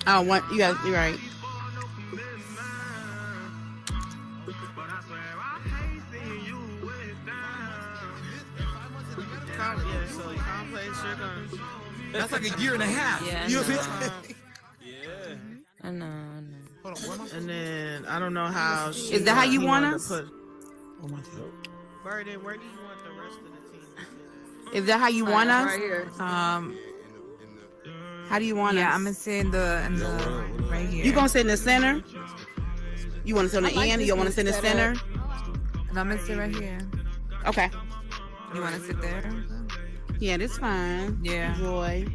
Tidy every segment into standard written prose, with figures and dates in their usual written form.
Oh, what? You're right. Yeah, so complex shit on. That's like a year and a half. Yeah, You I feel? know. Yeah. I know. Hold on, where am I? And then I don't know how. Is that how you want us? Oh my God. Burden, where do you want the rest of the team to sit? Is that how you want us? Right here. How do you want us? Yeah, I'm gonna sit in the right here. You gonna sit in the center? You want to sit on the like end? this You want to sit in the set center? And I'm gonna sit right here. Okay. You wanna sit there? Yeah, that's fine. Yeah. Joy.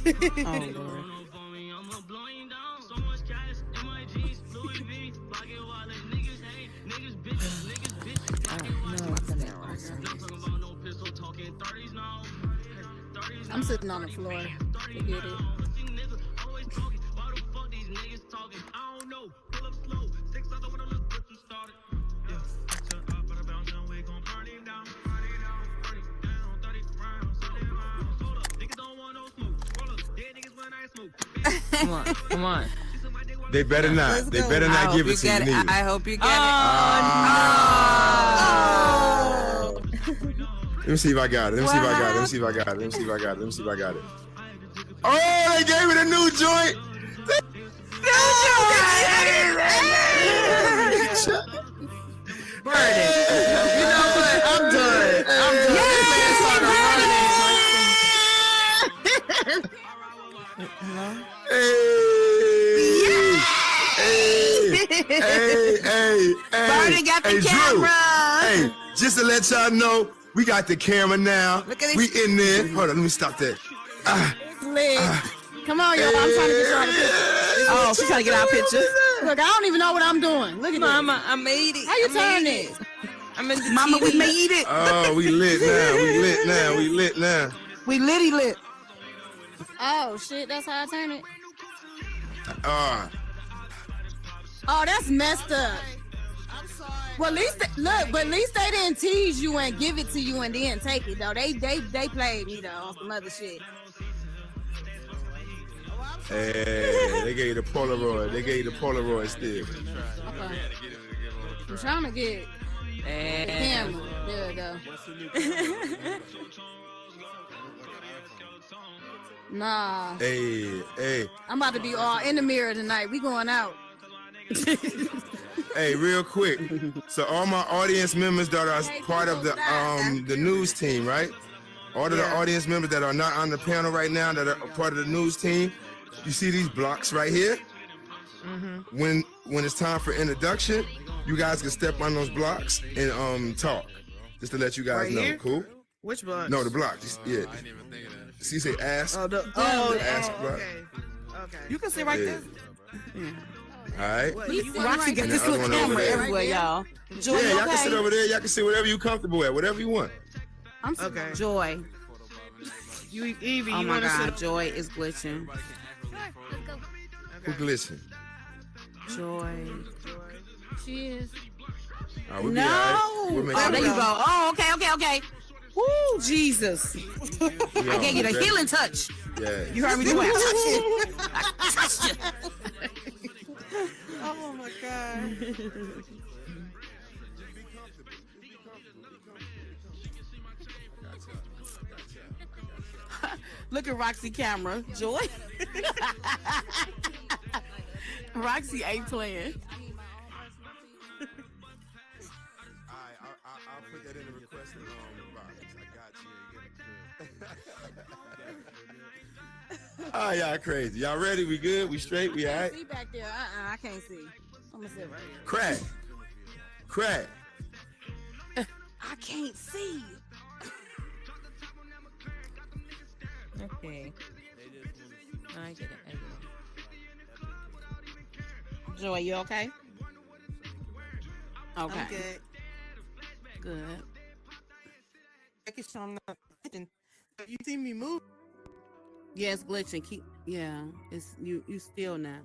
Oh, Lord. I'm sitting on the floor. Forget it. Come on. They better not. They better not give it to you. I hope you get it. Let me see if I got it. Let me see if I got it. Let me see if I got it. Let me see if I got it. Let me see if I got it. Oh, they gave me the new joint. Burden. You know what? I'm done. Hey, Burden got the camera. Hey, just to let y'all know, we got the camera now. Look at we in there. Hold on, let me stop that. Come on, y'all. I'm trying to get y'all a picture. Oh, she's trying to get our picture. Look, I don't even know what I'm doing. Look at Mama, I made it. How you turn it? I'm in the Mama, we TV. made it. Oh, we lit now. We lit now. We lit now. We litty lit. Oh, shit. That's how I turn it? Oh, that's messed up. Well, at least at least they didn't tease you and give it to you and then take it though. They played me though on some other shit. hey, they gave you the Polaroid. They gave you the Polaroid still. Okay. I'm trying to get the camera. There we go. Nah. Hey. I'm about to be all in the mirror tonight. We going out. Hey, real quick. So all my audience members that are part of the news team, right? All of the audience members that are not on the panel right now that are part of the news team, you see these blocks right here? Mm-hmm. When it's time for introduction, you guys can step on those blocks and talk. Just to let you guys know. Here? Cool? Which block? No, the block. Yeah. I didn't even think of that. See, say ask. Oh, the ask block. Okay. You can sit right there. All right. Roxy got this little camera everywhere, y'all. Joy, yeah, y'all okay? can sit over there. Y'all can sit whatever you comfortable at, whatever you want. I'm okay. Joy. Evie, Oh you my want to God, sit? Joy is glitching. Who glitching? Joy. She is. We'll No. be all right. We'll make Oh, sure there we- you go. Oh, okay. Woo, Jesus. I gave you the healing touch. Yeah. You heard me do it. I touched you. Oh my God. Look at Roxy camera. Joy. Roxy ain't playing. I'll put that in the request box. I got you. Oh, y'all crazy. Y'all ready? We good? We straight? We all right? See back there. I can't see. I'm gonna sit right here. Crack. I can't see. Okay. I get it. Joy, you okay? Okay. I'm good. Good. Making sure I'm not. You see me move? Yeah, it's glitching. It's you still now.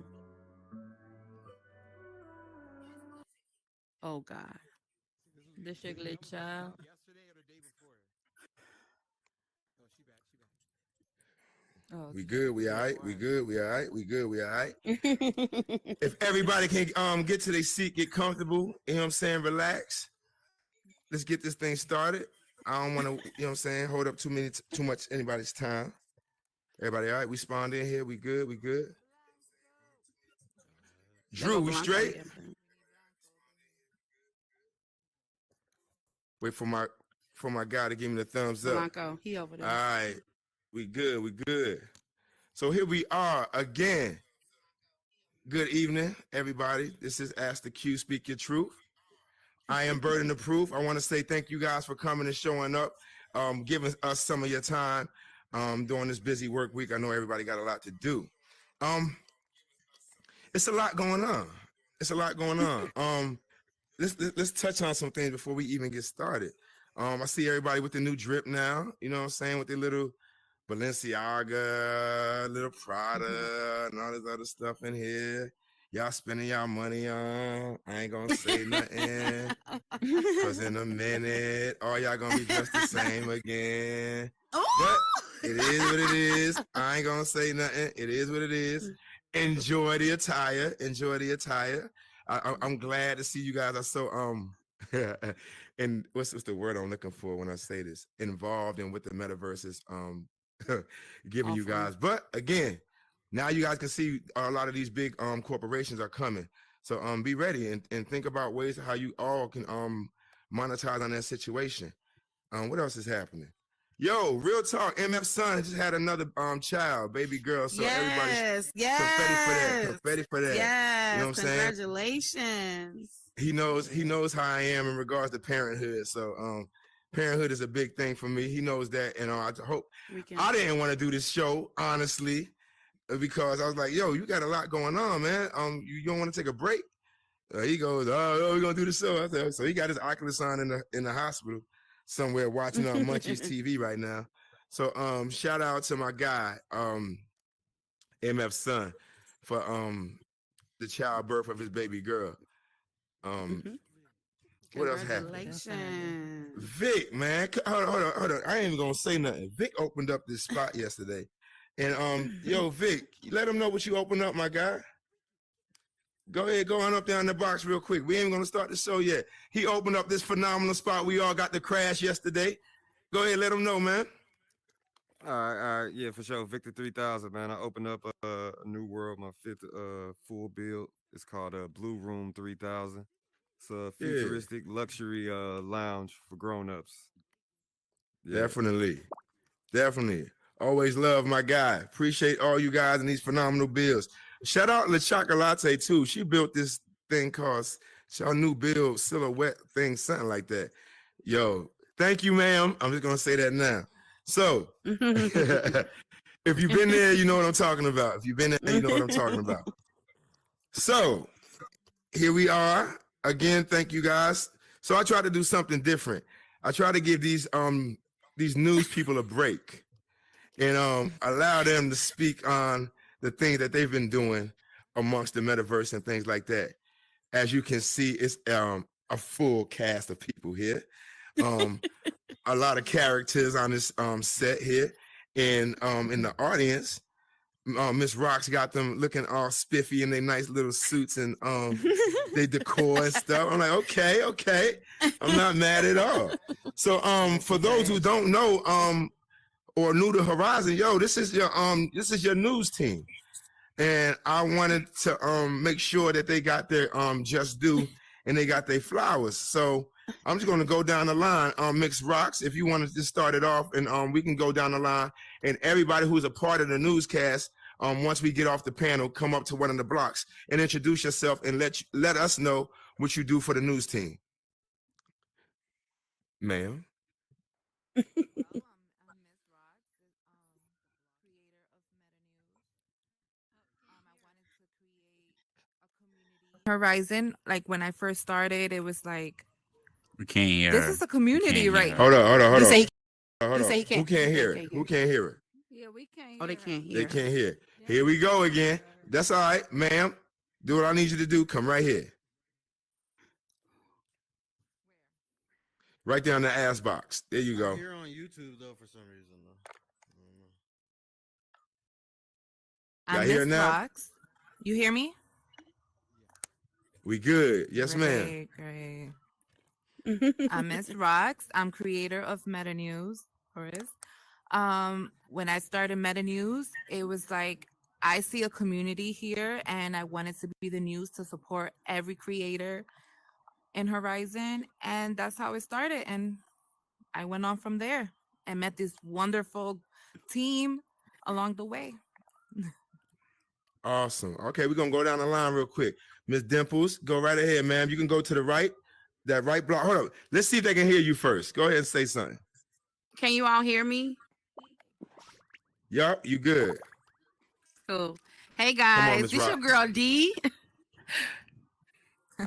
Oh God. The sugar child. Yesterday or the day before? Oh, she back. Oh, We good. We all right. We good. We all right. We good. We all right. If everybody can get to their seat, get comfortable, you know what I'm saying, relax. Let's get this thing started. I don't want to, you know what I'm saying, hold up too much anybody's time. Everybody all right? We spawned in here. We good. We good. Drew, we straight? Wait for my guy to give me the thumbs up. Blanco, he over there. All right. We good. We good. So here we are again. Good evening, everybody. This is Ask the Q, Speak Your Truth. I am Burdenofproof. I want to say thank you guys for coming and showing up, giving us some of your time during this busy work week. I know everybody got a lot to do. It's a lot going on. It's a lot going on. Let's touch on some things before we even get started. I see everybody with the new drip now, you know what I'm saying, with their little Balenciaga, little Prada, and all this other stuff in here. Y'all spending y'all money on. I ain't gonna say nothing. Cause in a minute, all y'all gonna be dressed the same again. But it is what it is. I ain't gonna say nothing. It is what it is. Enjoy the attire. Enjoy the attire. I'm glad to see you guys are so and what's the word I'm looking for when I say this? Involved in what the metaverse is giving you guys. But again, now you guys can see a lot of these big corporations are coming. So be ready and think about ways how you all can monetize on that situation. What else is happening? Yo, real talk, MF son just had another child, baby girl. So everybody's confetti for that. Yes, you know what I'm saying? Congratulations. He knows how I am in regards to parenthood. So parenthood is a big thing for me. He knows that, and I hope I didn't want to do this show, honestly, because I was like, yo, you got a lot going on, man. You don't want to take a break? He goes, oh, we're gonna do the show. I said, so he got his Oculus on in the hospital somewhere watching on Munchies TV right now. So shout out to my guy, MF son, for the childbirth of his baby girl. What else happened? Vic, man, hold on. I ain't even gonna say nothing. Vic opened up this spot yesterday, and yo, Vic, let him know what you opened up, my guy. Go ahead, go on up there in the box real quick. We ain't gonna start the show yet. He opened up this phenomenal spot. We all got to crash yesterday. Go ahead, let him know, man. All right, yeah, for sure. Victor 3000, man. I opened up a new world, my fifth full build. It's called Blue Room 3000. It's a futuristic luxury lounge for grown-ups. Yeah. Definitely. Always love my guy. Appreciate all you guys and these phenomenal builds. Shout out Le Chocolate too. She built this thing called our new build silhouette thing, something like that. Yo, thank you, ma'am. I'm just gonna say that now. So if you've been there, you know what I'm talking about. If you've been there, you know what I'm talking about. So here we are again. Thank you guys. So I try to do something different. I try to give these news people a break and allow them to speak on the things that they've been doing amongst the metaverse and things like that. As you can see, it's a full cast of people here. A lot of characters on this set here. And in the audience, Miss Rock's got them looking all spiffy in their nice little suits and they decor and stuff. I'm like, okay. I'm not mad at all. So for those who don't know, or new to Horizon, yo, this is your news team, and I wanted to make sure that they got their just due and they got their flowers. So I'm just gonna go down the line. Mix Rocks, if you want to just start it off, and we can go down the line, and everybody who's a part of the newscast, once we get off the panel, come up to one of the blocks and introduce yourself and let us know what you do for the news team, ma'am. Horizon, like when I first started, it was like we can't hear. This is a community, right? Hold on. He say Who can't hear it? Who can't hear it? Yeah, we can't. Oh, they can't hear. They can't hear. Here we go again. That's all right, ma'am. Do what I need you to do. Come right here. Right there on the ass box. There you go. I'm here on YouTube though for some reason though. I don't know. Y'all I hear it Miss now? Rocks. You hear me? We good. Yes, ma'am. Great. I'm Miss Rocks. I'm creator of Meta News, of course. When I started Meta News, it was like I see a community here, and I wanted to be the news to support every creator in Horizon, and that's how it started. And I went on from there and met this wonderful team along the way. Awesome. Okay, we're gonna go down the line real quick. Miss Dimples, go right ahead, ma'am. You can go to the right, that right block. Hold up. Let's see if they can hear you first. Go ahead and say something. Can you all hear me? Yup, you good. Cool. Hey Come on, guys, Miss this your Rock. girl D. Go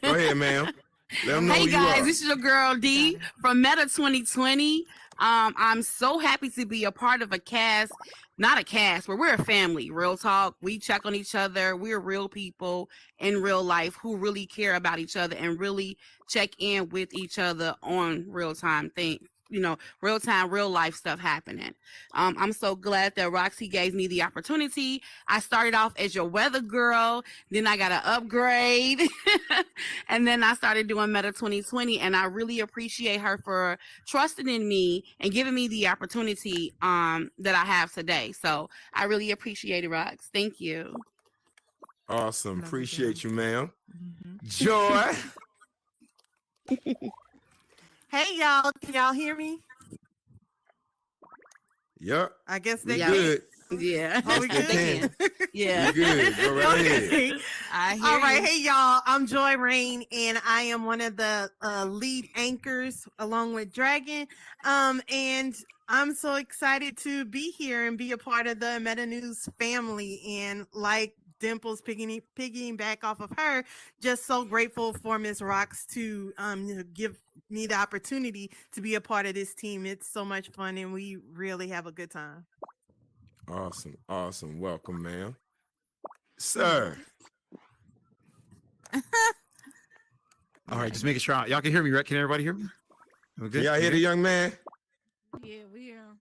ahead, ma'am. Let them know Hey who you guys, are. this is your girl D from Meta 2020. I'm so happy to be a part of a cast, not a cast, but we're a family. Real talk. We check on each other. We're real people in real life who really care about each other and really check in with each other on real time things. You know, real time, real life stuff happening. I'm so glad that Roxy gave me the opportunity. I started off as your weather girl, then I got an upgrade, and then I started doing Meta 2020. And I really appreciate her for trusting in me and giving me the opportunity that I have today. So I really appreciate it, Rox. Thank you. Awesome. Love Appreciate you. you, ma'am. Mhm. Joy. Hey y'all, can y'all hear me? Yup. I guess We they Yeah. good. Yeah. Oh, we Yes, they good? can. Yeah. We good. Go right ahead. Okay. I hear All right, you. hey y'all, I'm Joy Rain, and I am one of the lead anchors along with Dragon. And I'm so excited to be here and be a part of the Meta News family. And like Dimples piggying back off of her, just so grateful for Miss Rocks to give me the opportunity to be a part of this team. It's so much fun, and we really have a good time. Awesome. Awesome. Welcome, ma'am. Sir. All right, just making sure y'all can hear me, right? Can everybody hear me? We Can good? y'all hear the young man? Yeah, we are.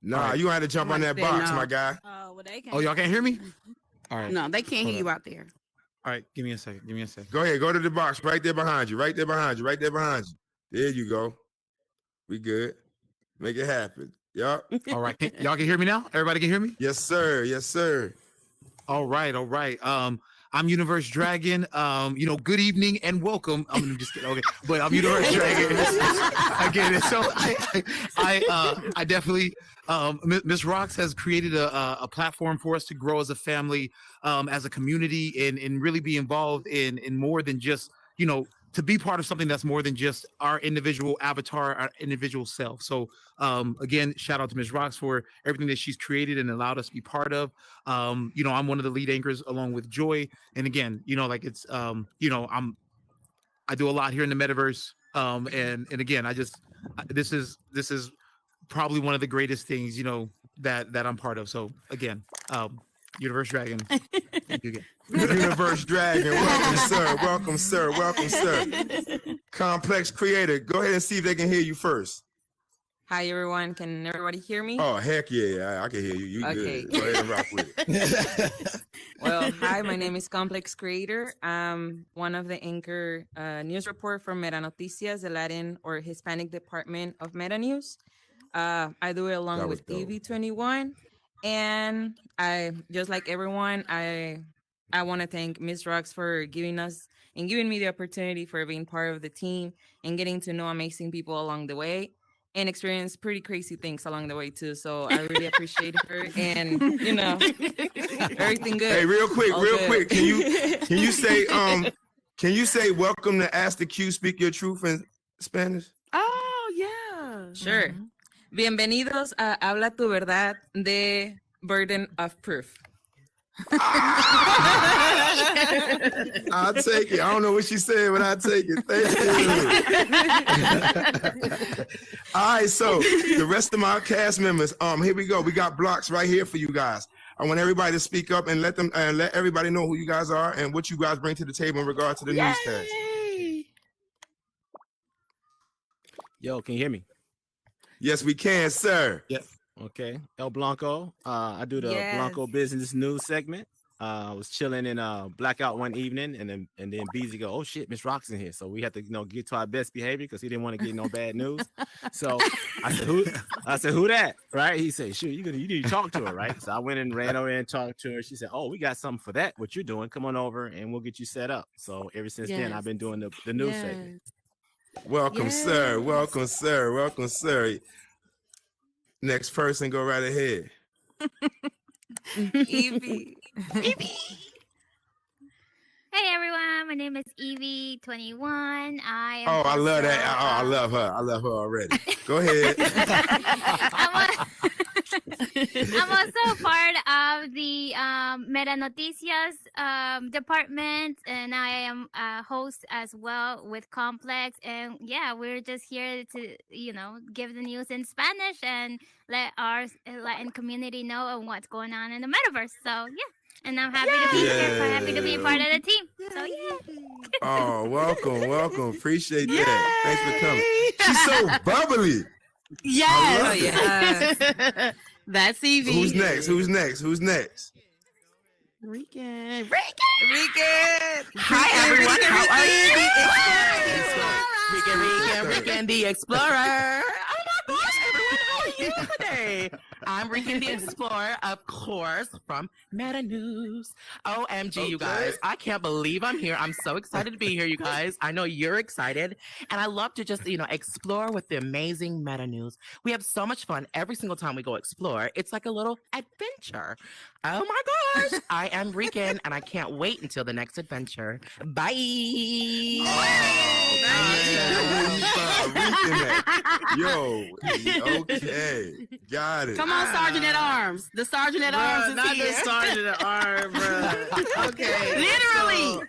Nah, All right. you gonna have to jump on that Say box, no. my guy. Oh, well, they can't. Oh, y'all can't hear me? All right. No, they can't Hold hear you up. out there. All right, give me a second. Give me a second. Go ahead, go to the box right there behind you, right there behind you, right there behind you. There you go. We good. Make it happen. Yup. All right. Y'all can hear me now? Everybody can hear me? Yes, sir. Yes, sir. All right, all right. I'm Universe Dragon. Good evening and welcome. I'm just kidding. Okay, but I'm Universe Dragon. I get it. So I definitely Miss Rocks has created a platform for us to grow as a family, as a community, and really be involved in more than just, to be part of something that's more than just our individual avatar, our individual self. So again, shout out to Ms. Rocks for everything that she's created and allowed us to be part of. I'm one of the lead anchors along with Joy. And again, it's I do a lot here in the metaverse. And again, this is probably one of the greatest things, that I'm part of. So again, Universe Dragon. Thank you again. Universe Dragon. Welcome, sir. Welcome, sir. Welcome, sir. Complex Creator. Go ahead and see if they can hear you first. Hi, everyone. Can everybody hear me? Oh, heck yeah. I can hear you. You Okay. good. Go ahead and rock with it. Well, hi, my name is Complex Creator. I'm one of the anchor news report for Meta Noticias, the Latin or Hispanic department of Meta News. I do it along That was with dope. TV21. And I, just like everyone, I want to thank Ms. Rocks for giving me the opportunity for being part of the team and getting to know amazing people along the way and experience pretty crazy things along the way too. So I really appreciate her and everything good. Hey, real quick, All real good. quick. Can you say welcome to Ask the Q, Speak Your Truth in Spanish? Oh, yeah. Sure. Bienvenidos a Habla Tu Verdad de Burdenofproof. I'll take it. I don't know what she said, but I'll take it. Thank you. All right, so the rest of my cast members, here we go. We got blocks right here for you guys. I want everybody to speak up and let everybody know who you guys are and what you guys bring to the table in regard to the newscast. Yay. Yo, can you hear me? Yes, we can, sir. Yep. Okay. El Blanco. I do the Yes. Blanco Business News segment. I was chilling in Blackout one evening, and then Beezy go, "Oh shit, Miss Rock's in here." So we had to get to our best behavior because he didn't want to get no bad news. So I said, "Who?" I said, "Who that?" Right? He said, "Shoot, you need to talk to her, right?" So I went and ran over and talked to her. She said, "Oh, we got something for that. What you're doing? Come on over, and we'll get you set up." So ever since then, I've been doing the news segment. Welcome, sir. Welcome, sir. Welcome, sir. Next person, go right ahead. Evie. Hey everyone, my name is Evie21. I am I love that. also, I love her. I love her already. Go ahead. I'm also part of the Meta Noticias department, and I am a host as well with Complex. And yeah, we're just here to, give the news in Spanish and let our Latin community know of what's going on in the metaverse. So yeah. And I'm happy to be here. I'm happy to be a part of the team. So yeah. Oh, welcome. Appreciate that. Thanks for coming. She's so bubbly. Yes. That's Evie. Who's next? Rican. Hi, everyone. everyone. Rican the Explorer. Oh my gosh, everyone, how are you today? I'm Rican the Explorer, of course, from Meta News. OMG, you guys. I can't believe I'm here. I'm so excited to be here, you guys. I know you're excited. And I love to just, explore with the amazing Meta News. We have so much fun every single time we go explore. It's like a little adventure. Oh my gosh. I am Rican, and I can't wait until the next adventure. Bye. Yo, okay. Got it. Come on, Sergeant at Arms. The Sergeant at Arms is not here. the Sergeant at Arms, bro. Okay. Literally.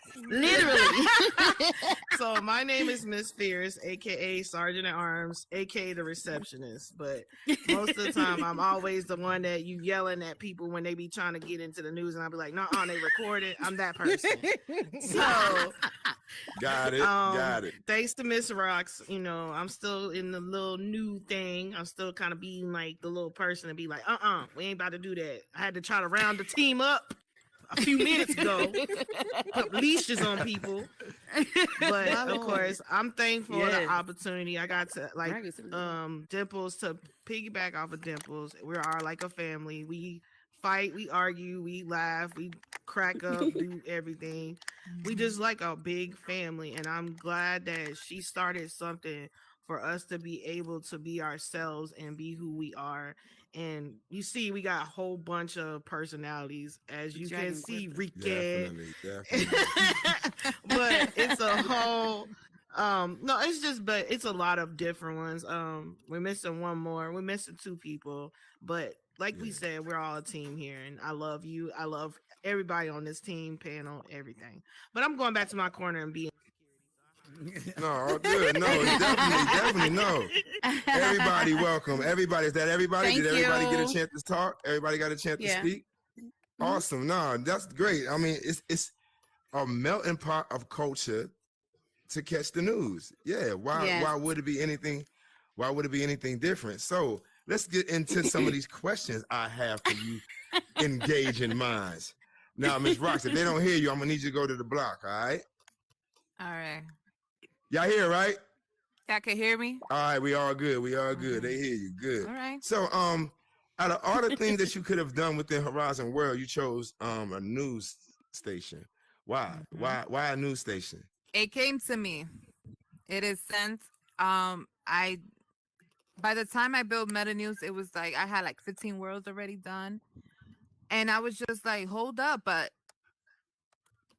So my name is Miss Fierce, aka Sergeant at Arms, aka the receptionist. But most of the time, I'm always the one that you yelling at people when they be trying to get into the news, and I'll be like, "No, they recorded." I'm that person. So Got it. Thanks to Miss Rocks, I'm still in the little new thing. I'm still kind of being like the little person to be like, we ain't about to do that. I had to try to round the team up a few minutes ago, put leashes on people. But of course, I'm thankful for the opportunity. I got to Dimples, to piggyback off of Dimples. We are like a family. We fight, we argue, we laugh, we crack up, do everything. We just like a big family, and I'm glad that she started something for us to be able to be ourselves and be who we are. And you see, we got a whole bunch of personalities, as you can see, Rican. Definitely. But it's a whole no, but it's a lot of different ones. We're missing one more. We're missing two people, but like we said, we're all a team here, and I love you. I love everybody on this team, panel, everything. But I'm going back to my corner and being. No, all good. No, definitely no. Everybody, welcome. Everybody, is that everybody? Did everybody get a chance to talk? Everybody got a chance to speak? Awesome. No, that's great. I mean, it's a melting pot of culture to catch the news. Yeah. Why would it be anything? Why would it be anything different? So let's get into some of these questions I have for you, engaging minds. Now, Ms. Rox, if they don't hear you, I'm gonna need you to go to the block. All right. All right. Y'all here, right? Y'all can hear me? All right, we all good. We all good. They hear you. Good. All right. So, out of all the things that you could have done within Horizon World, you chose a news station. Why? Why a news station? It came to me. It is sent. By the time I built Meta News, it was like I had like 15 worlds already done. And I was just like, hold up, but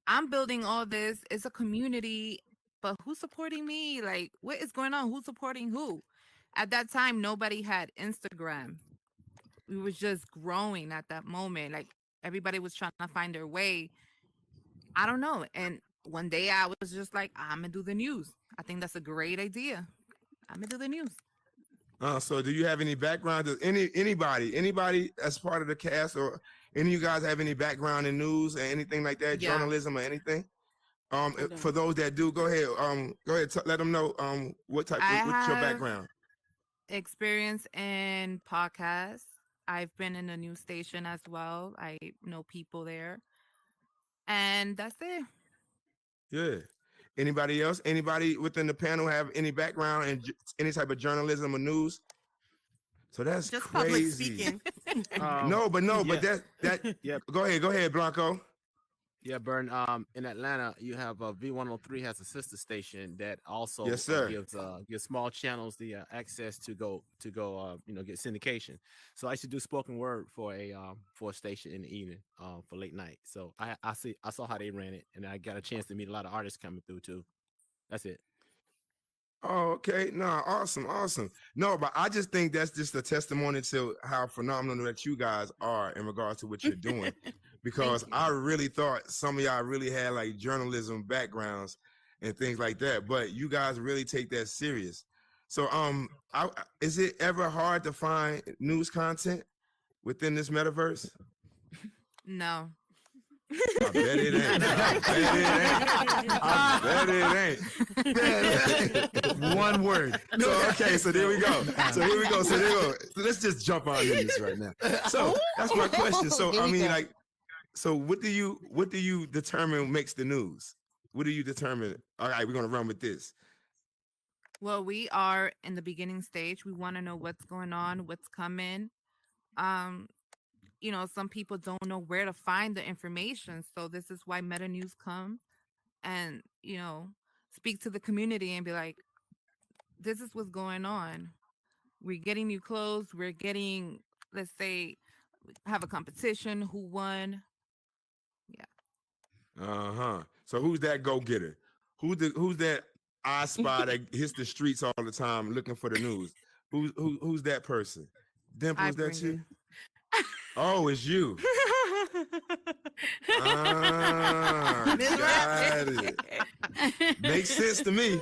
I'm building all this. It's a community, but who's supporting me? Like, what is going on? Who's supporting who? At that time, nobody had Instagram. We was just growing at that moment. Like, everybody was trying to find their way. I don't know. And one day I was just like, I'm going to do the news. I think that's a great idea. I'm going to do the news. So do you have any background? Does anybody as part of the cast, or any of you guys have any background in news or anything like that, journalism or anything? For those that do, go ahead. Let them know what's your background. Experience in podcasts. I've been in a news station as well. I know people there, and that's it. Yeah. Anybody else? Anybody within the panel have any background in any type of journalism or news? So that's Just crazy. public speaking. But that. Yeah. Go ahead, Blanco. Yeah, Burn. In Atlanta, you have V103 has a sister station that also Yes, sir. gives small channels the access to go get syndication. So I used to do spoken word for a station in the evening for late night. So I saw how they ran it, and I got a chance to meet a lot of artists coming through too. That's it. Oh, okay. No, awesome. No, but I just think that's just a testimony to how phenomenal that you guys are in regards to what you're doing. Because I really thought some of y'all really had like journalism backgrounds and things like that, but you guys really take that serious. So, is it ever hard to find news content within this metaverse? No. I bet it ain't. One word. So there we go. Let's just jump on in this right now. So that's my question. So I mean, like, so what do you determine makes the news? What do you determine? All right, we're gonna run with this. Well, we are in the beginning stage. We want to know what's going on, what's coming. Some people don't know where to find the information. So this is why Meta News come and, speak to the community and be like, this is what's going on. We're getting new clothes. We're getting, let's say, have a competition. Who won? Yeah. So who's that go-getter? Who's that I spy that hits the streets all the time looking for the news? Who's that person? Dimple, is that you? Oh, it's you. Got it. Makes sense to me.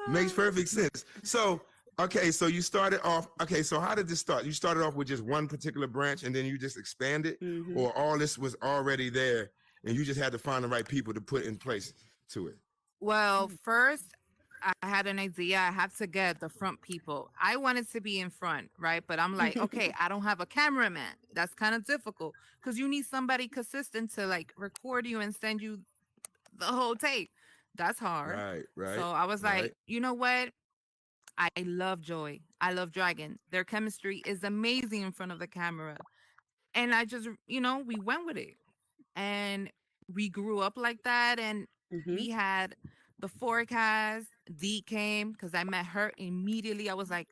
Makes perfect sense. So, okay, so you started off. Okay, so how did this start? You started off with just one particular branch, and then you just expanded, or all this was already there, and you just had to find the right people to put in place to it. Well, first, I had an idea. I have to get the front people. I wanted to be in front, right? But I'm like, okay, I don't have a cameraman. That's kind of difficult because you need somebody consistent to like record you and send you the whole tape. That's hard. Right. So I was like, you know what? I love Joy. I love Dragon. Their chemistry is amazing in front of the camera. And I just, we went with it. And we grew up like that. And we had the forecast. Dee came because I met her immediately. I was like,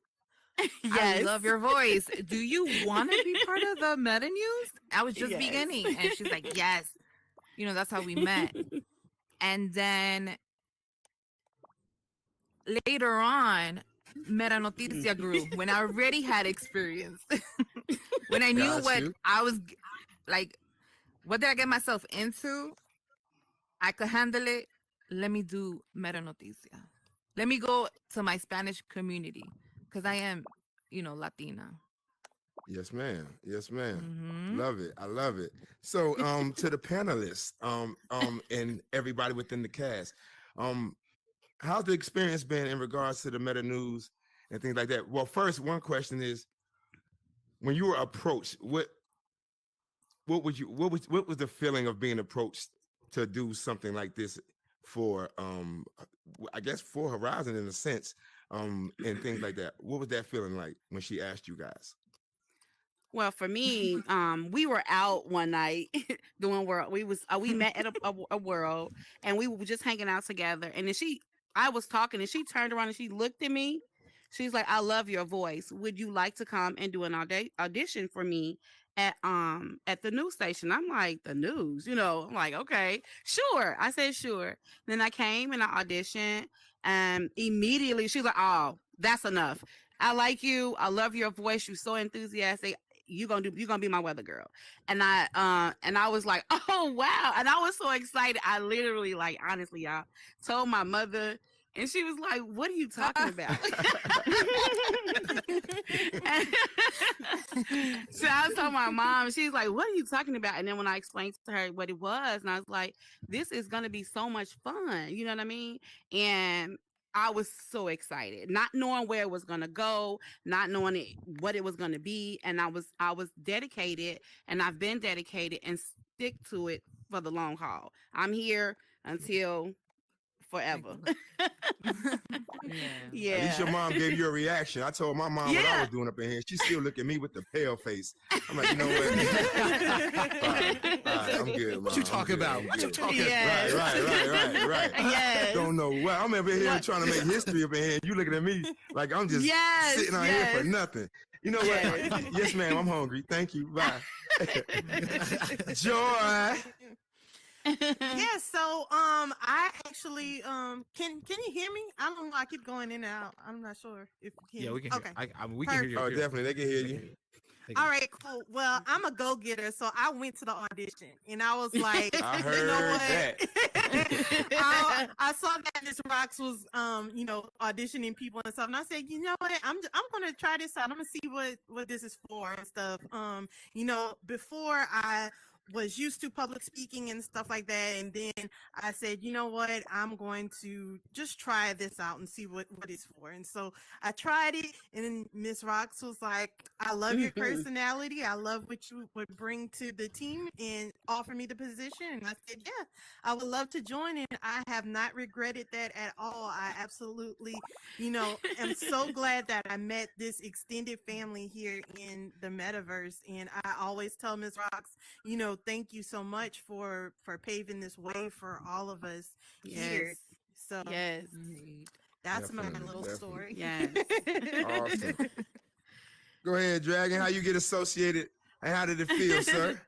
I love your voice. Do you want to be part of the Meta News? I was just beginning. And she's like, yes. That's how we met. And then later on, Meta Noticia grew when I already had experience. When I knew I was like, what did I get myself into? I could handle it. Let me do Meta Noticia. Let me go to my Spanish community because I am, Latina. Yes, ma'am. Love it. I love it. So, to the panelists, and everybody within the cast, how's the experience been in regards to the Meta News and things like that? Well, first, one question is, when you were approached, what was the feeling of being approached to do something like this for, I guess, for Horizon in a sense, and things like that? What was that feeling like when she asked you guys? Well, for me, we were out one night doing world. We met at a world, and we were just hanging out together. And then I was talking, and she turned around and she looked at me. She's like, "I love your voice. Would you like to come and do an audition for me at the news station?" I'm like, "The news?" I'm like, "Okay, sure." I said, "Sure." Then I came and I auditioned, and immediately she's like, "Oh, that's enough. I like you. I love your voice. You're so enthusiastic. You're gonna be my weather girl." And I was like, "Oh wow." And I was so excited. I literally, like, honestly, y'all, told my mother And she was like, "What are you talking about?" So I was telling my mom, she's like, "What are you talking about?" And then when I explained to her what it was, and I was like, "This is gonna be so much fun," you know what I mean? And I was so excited, not knowing where it was gonna go, not knowing what it was gonna be, and I was dedicated, and I've been dedicated and stick to it for the long haul. I'm here until forever. Yeah. At least your Yeah. mom gave you a reaction. I told my mom what I Yeah. was doing up in here. She still look at me with the pale face. I'm like, you know what? All right, I'm good. Mom. What you I'm talking good. about? I'm What you good. talking Yes. Right. Yes. Don't know what. I'm over here What? trying to make history up in here. You looking at me like I'm just Yes. sitting out here for Yes. nothing. You know what? Yes. Yes, ma'am. I'm hungry. Thank you. Bye. Joy. Yeah, so I actually can you hear me? I don't know, I keep going in and out. I'm not sure if you Yeah, can. we can hear. Okay. We can hear you. Oh, definitely. They can hear you. All right, cool. Well, I'm a go-getter, so I went to the audition and I was like, I you heard know what? that. I saw that Miss Rocks was auditioning people and stuff, and I said, you know what? I'm gonna try this out. I'm gonna see what this is for and stuff. Before I was used to public speaking and stuff like that, and then I said, you know what? I'm going to just try this out and see what it's for. And so I tried it, and then Miss Rocks was like, I love your personality. I love what you would bring to the team, and offer me the position. And I said, yeah, I would love to join, and I have not regretted that at all. I absolutely, am so glad that I met this extended family here in the metaverse. And I always tell Ms. Rocks, thank you so much for paving this way for all of us here. Yes. So Yes. that's my Definitely, little story. Yes. Awesome. Go ahead, Dragon. How you get associated and how did it feel, sir?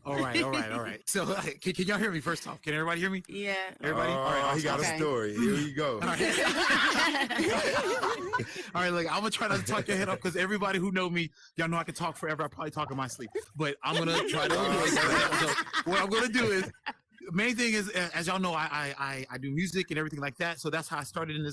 All right. So, can y'all hear me first off? Can everybody hear me? Yeah. Everybody? Oh, All right, he got Okay. a story. Here we go. All right. All right, look, I'm gonna try not to talk your head off because everybody who know me, y'all know I can talk forever. I probably talk in my sleep, but I'm gonna try to. So what I'm gonna do is, main thing is, as y'all know, I do music and everything like that. So that's how I started in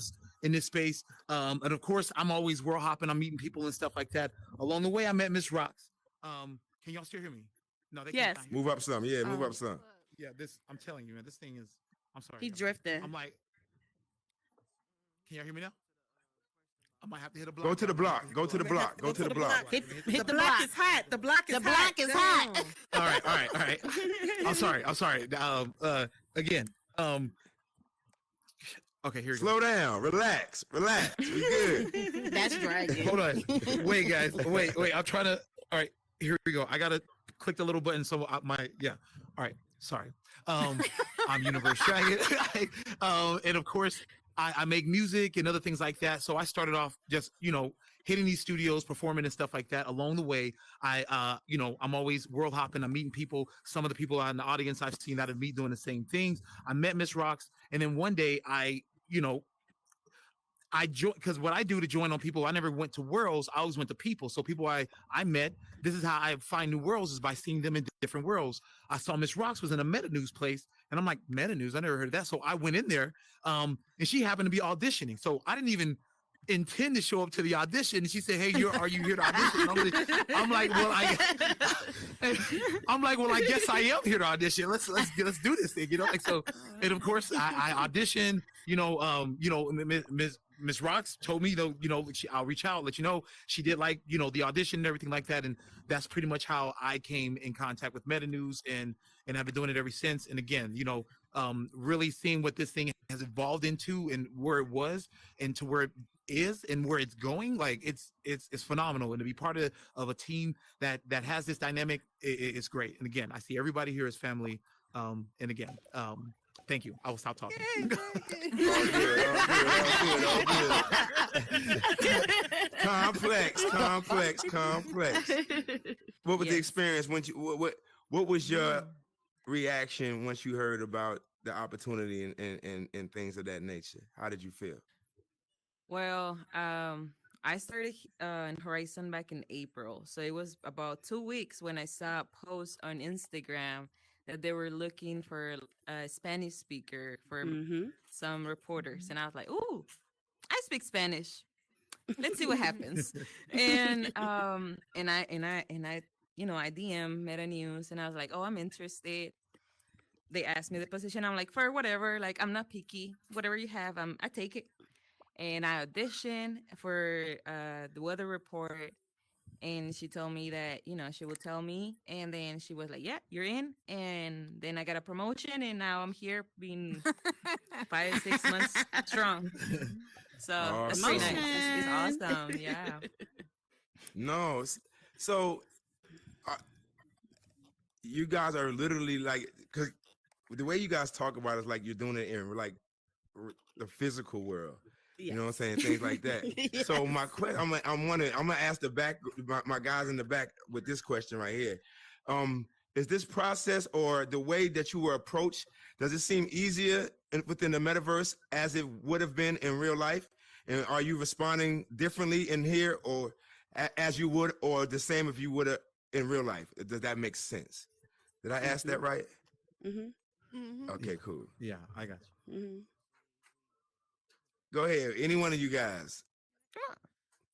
this space. And of course, I'm always world hopping. I'm meeting people and stuff like that. Along the way, I met Miss Rocks. Can y'all still hear me? No, they Yes. can't hear me. Move up some. Yeah, move up some. Yeah, I'm telling you, man, this thing is. I'm sorry. He y'all. drifting. I'm like, can y'all hear me now? I might have to hit a block. Go to the block. Go to the block. Go to the block. Hit The the block block. is hot. The block is The block is hot. Damn. All right. I'm sorry. Again. Okay, here we go. Slow down. Relax. We good. That's dragging. Hold on. Wait, guys. Wait. I'm trying to. All right, here we go. I gotta click the little button. So All right. Sorry. I'm Universe Dragon. And of course, I make music and other things like that. So I started off just, hitting these studios, performing and stuff like that. Along the way, I'm always world hopping. I'm meeting people. Some of the people in the audience I've seen that of me doing the same things. I met Miss Rocks, and then one day I joined, because what I do to join on people, I never went to worlds. I always went to people. So people I met, this is how I find new worlds, is by seeing them in different worlds. I saw Miss Rocks was in a meta news place, and I'm like, meta news? I never heard of that. So I went in there, and she happened to be auditioning. So I didn't even intend to show up to the audition. And she said, hey, are you here to audition? I'm like, well, I guess I am here to audition. Let's do this thing, so. And of course, I auditioned. Miss Rocks told me, I'll reach out, let you know. She did the audition and everything like that. And that's pretty much how I came in contact with Meta News, and I've been doing it ever since. And again, really seeing what this thing has evolved into and where it was and to where it is and where it's going. Like it's phenomenal. And to be part of a team that has this dynamic, it's great. And again, I see everybody here as family. And again, thank you. I will stop talking. All good. Complex. What was the experience when you? What was your reaction once you heard about the opportunity and things of that nature? How did you feel? Well, I started in Horizon back in April. So it was about 2 weeks when I saw a post on Instagram that they were looking for a Spanish speaker for Mm-hmm. some reporters, and I was like, "Ooh, I speak Spanish. Let's see what happens." And I DM Meta News, and I was like, "Oh, I'm interested." They asked me the position. I'm like, "For whatever. Like, I'm not picky. Whatever you have, I take it." And I auditioned for the weather report, and she told me that she would tell me, and then she was like, "Yeah, you're in." And then I got a promotion, and now I'm here, being 5 6 months strong. So that's pretty Awesome. nice. It's awesome. Yeah. No, so uh, you guys are literally like, because the way you guys talk about it is like you're doing it in like the physical world. You know what I'm saying? Things like that. Yes. So my question, I'm gonna ask my guys in the back with this question right here. Is this process or the way that you were approached, does it seem easier within the metaverse as it would have been in real life? And are you responding differently in here, or as you would, or the same if you would have in real life? Does that make sense? Did I ask that right? Mm-hmm. Okay, cool. Yeah, I got you. Mm-hmm. Go ahead. Any one of you guys.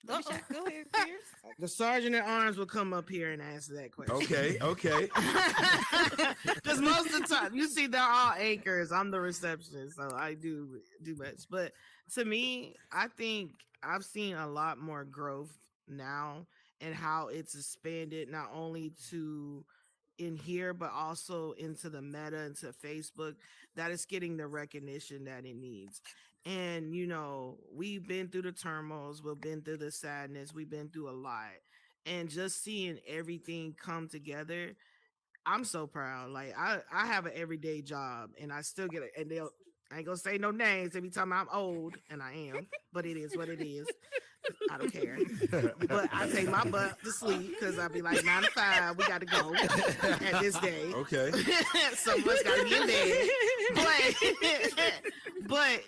Don't be shy. Go ahead, Fierce. The sergeant at arms will come up here and answer that question. Okay, okay. Because most of the time, you see, they're all anchors. I'm the receptionist, so I do much. But to me, I think I've seen a lot more growth now and how it's expanded not only to in here, but also into the meta, into Facebook, that it's getting the recognition that it needs. And we've been through the turmoils, we've been through the sadness, we've been through a lot. And just seeing everything come together, I'm so proud. Like I have an everyday job and I still get it. And I ain't gonna say no names every time I'm old, and I am, but it is what it is. I don't care. But I take my butt to sleep because I'll be like 9 to 5, we got to go at this day. Okay. Some of us got to be in bed. But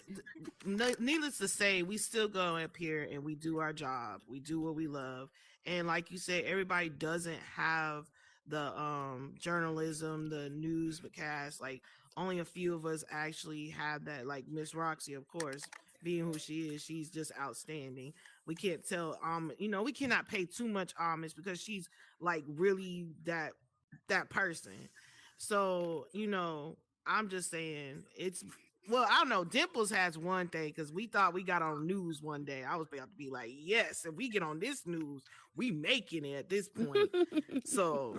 needless to say, we still go up here and we do our job. We do what we love. And like you said, everybody doesn't have the journalism, the newscast. Like only a few of us actually have that. Like Miss Roxy, of course, being who she is, she's just outstanding. We can't tell we cannot pay too much homage because she's like really that person. So I'm just saying I don't know. Dimples has one thing because we thought we got on news one day. I was about to be like, yes, if we get on this news, we making it at this point. So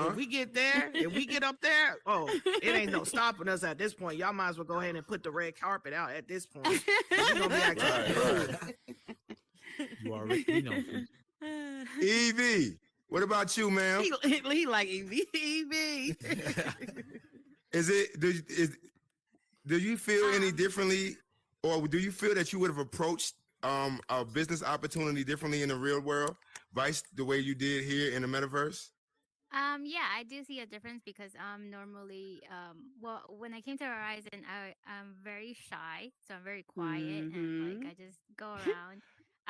if we get there, if we get up there, it ain't no stopping us at this point. Y'all might as well go ahead and put the red carpet out at this point. We're gonna be actually You already know. Evie, what about you, ma'am? he like Evie. Do you feel any differently, or do you feel that you would have approached a business opportunity differently in the real world, vice the way you did here in the metaverse? Yeah, I do see a difference because normally when I came to Horizon, I'm very shy, so I'm very quiet and like I just go around.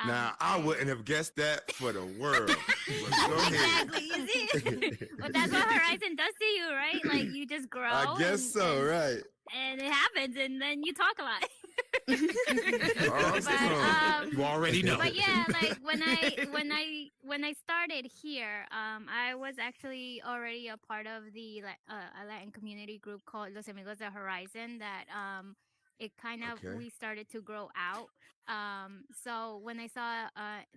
Now I wouldn't have guessed that for the world. But go ahead. Exactly, you see? But that's what Horizon does to you, right? Like you just grow. I guess so, right? And it happens, and then you talk a lot. Awesome. You already know. But yeah, like when I started here, I was actually already a part of the a Latin community group called Los Amigos de Horizon that it kind of we started to grow out. So when I saw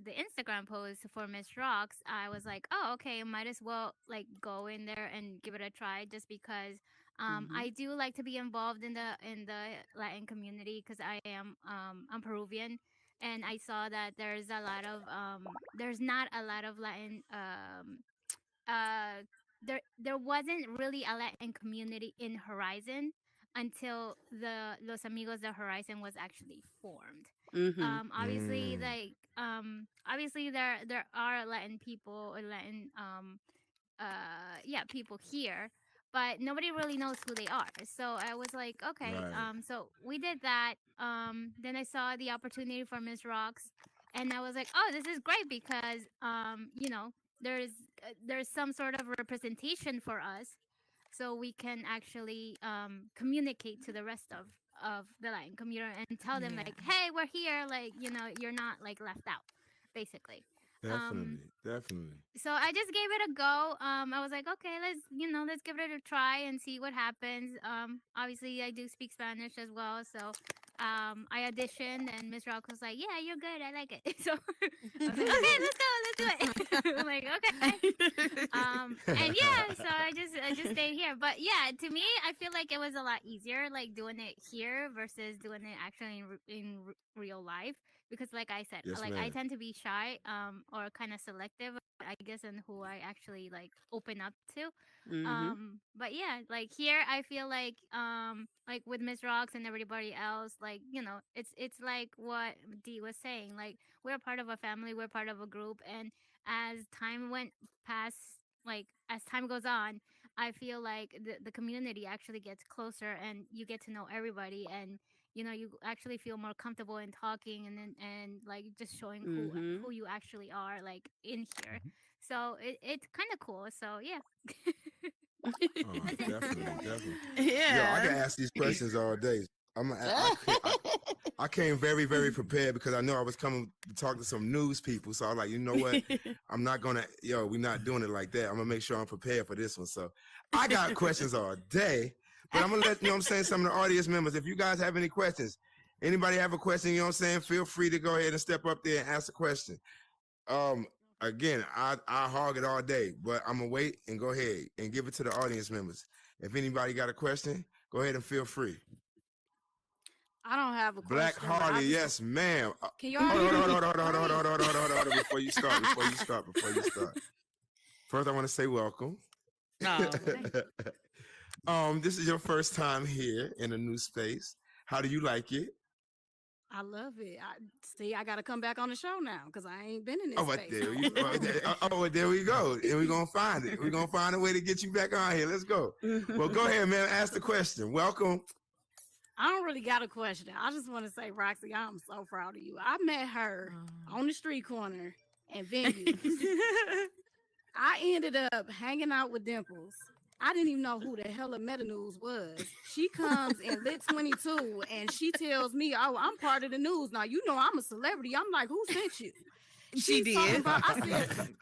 the Instagram post for Miss Rocks, I was like, oh, okay, might as well like go in there and give it a try, just because I do like to be involved in the Latin community because I'm Peruvian, and I saw that there's not a lot of Latin there wasn't really a Latin community in Horizon until the Los Amigos de Horizon was actually formed. Obviously, like obviously there are Latin people or Latin people here, but nobody really knows who they are. So I was like, okay, so we did that. Then I saw the opportunity for Miss Rocks, and I was like, oh, this is great because there's some sort of representation for us. so we can actually communicate to the rest of the Latin community and tell them like, hey, we're here, like, you know, you're not like left out, basically. Definitely. So I just gave it a go. I was like, okay, let's give it a try and see what happens. Obviously I do speak Spanish as well, so I auditioned and Miss Rock was like, yeah, you're good, I like it. So I was like, okay, let's go, let's do it. I'm like, okay. And yeah, so I just stayed here. But yeah, to me, I feel like it was a lot easier, like doing it here versus doing it actually in real life. Because like I said, Yes, like I ma'am. tend to be shy, or kind of selective, I guess, in who I actually like open up to. But yeah, like here I feel like with Miss Rocks and everybody else, like, you know, it's like what Dee was saying, like we're part of a family, we're part of a group, and as time went past, like as time goes on, I feel like the community actually gets closer and you get to know everybody, and you know, you actually feel more comfortable in talking and then and like just showing who you actually are, like in here. So it's kind of cool. So yeah. Oh, That's it. definitely, definitely. Yeah. Yo, I can ask these questions all day. I came very, very prepared because I know I was coming to talk to some news people. So I was like, you know what? I'm not gonna, we're not doing it like that. I'm gonna make sure I'm prepared for this one. So I got questions all day, but I'm gonna let, you know what I'm saying, some of the audience members, if you guys have any questions, anybody have a question, you know what I'm saying, feel free to go ahead and step up there and ask a question. Again, I hog it all day, but I'm gonna wait and go ahead and give it to the audience members. If anybody got a question, go ahead and feel free. I don't have a Black question. but I Harley, just- yes, ma'am. Can y'all Hold hear me? on, before you start. First, I want to say welcome. This is your first time here in a new space. How do you like it? I love it. I got to come back on the show now because I ain't been in this Oh, but space. there we there we go. And we're gonna find it. We're gonna find a way to get you back on here. Let's go. Well, go ahead, man. Ask the question. Welcome. I don't really got a question. I just want to say, Roxy, I'm so proud of you. I met her on the street corner and venue. I ended up hanging out with Dimples. I didn't even know who the hell a Meta News was. She comes in Lit 22 and she tells me, oh, I'm part of the news. Now, you know I'm a celebrity. I'm like, who sent you? She did. I said,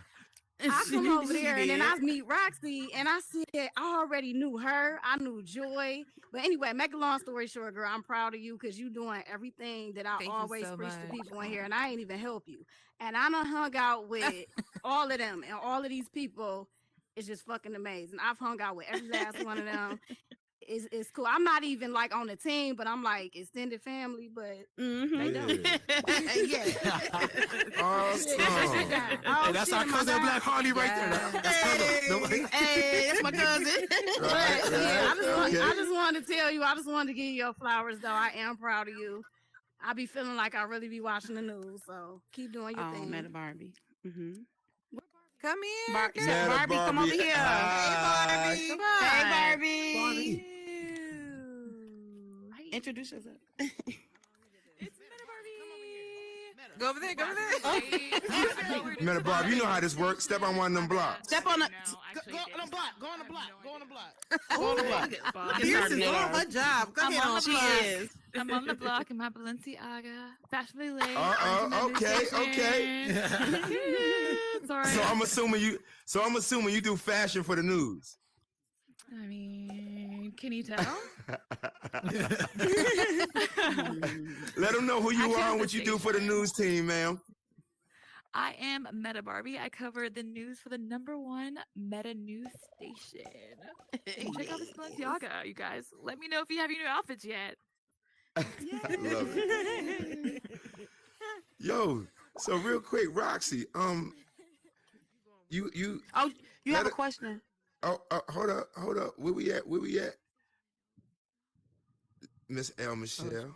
I come over there and then I meet Roxy and I said, I already knew her. I knew Joy. But anyway, make a long story short, girl, I'm proud of you because you're doing everything that I Thank you always so preach to much. people in here. And I ain't even help you. And I done hung out with all of them and all of these people. It's just fucking amazing. I've hung out with every last one of them. It's cool. I'm not even like on the team, but I'm like extended family, but they don't. Yeah. Awesome. Hey, that's our cousin Black Harley right there. That's cousin. Hey, that's my cousin. I just wanted to tell you, I just wanted to give you your flowers, though. I am proud of you. I be feeling like I really be watching the news, so keep doing your thing. Meta Barbie. Come here. Barbie, come over here. Hi. Come on. Hey, Barbie. Introduce yourself. Go over there. Go over there. Meta Barb, you know how this works. Step on one of them blocks. Step on the. Go on the block. Go on the block. Go on the block. Go on the block. Fierce is doing her job. Go ahead on. She is. I'm on the block in my Balenciaga. Fashionably late. Okay. Sorry. So I'm assuming you do fashion for the news. I mean, can you tell? Let them know who you are and what you do for the news team, ma'am. I am Meta Barbie. I cover the news for the #1 Meta News station. Check out this Balenciaga, you guys. Let me know if you have your new outfits yet. Love it. Yo, so real quick, Roxy, you You have a question? hold up. Where we at? Miss L. Michelle.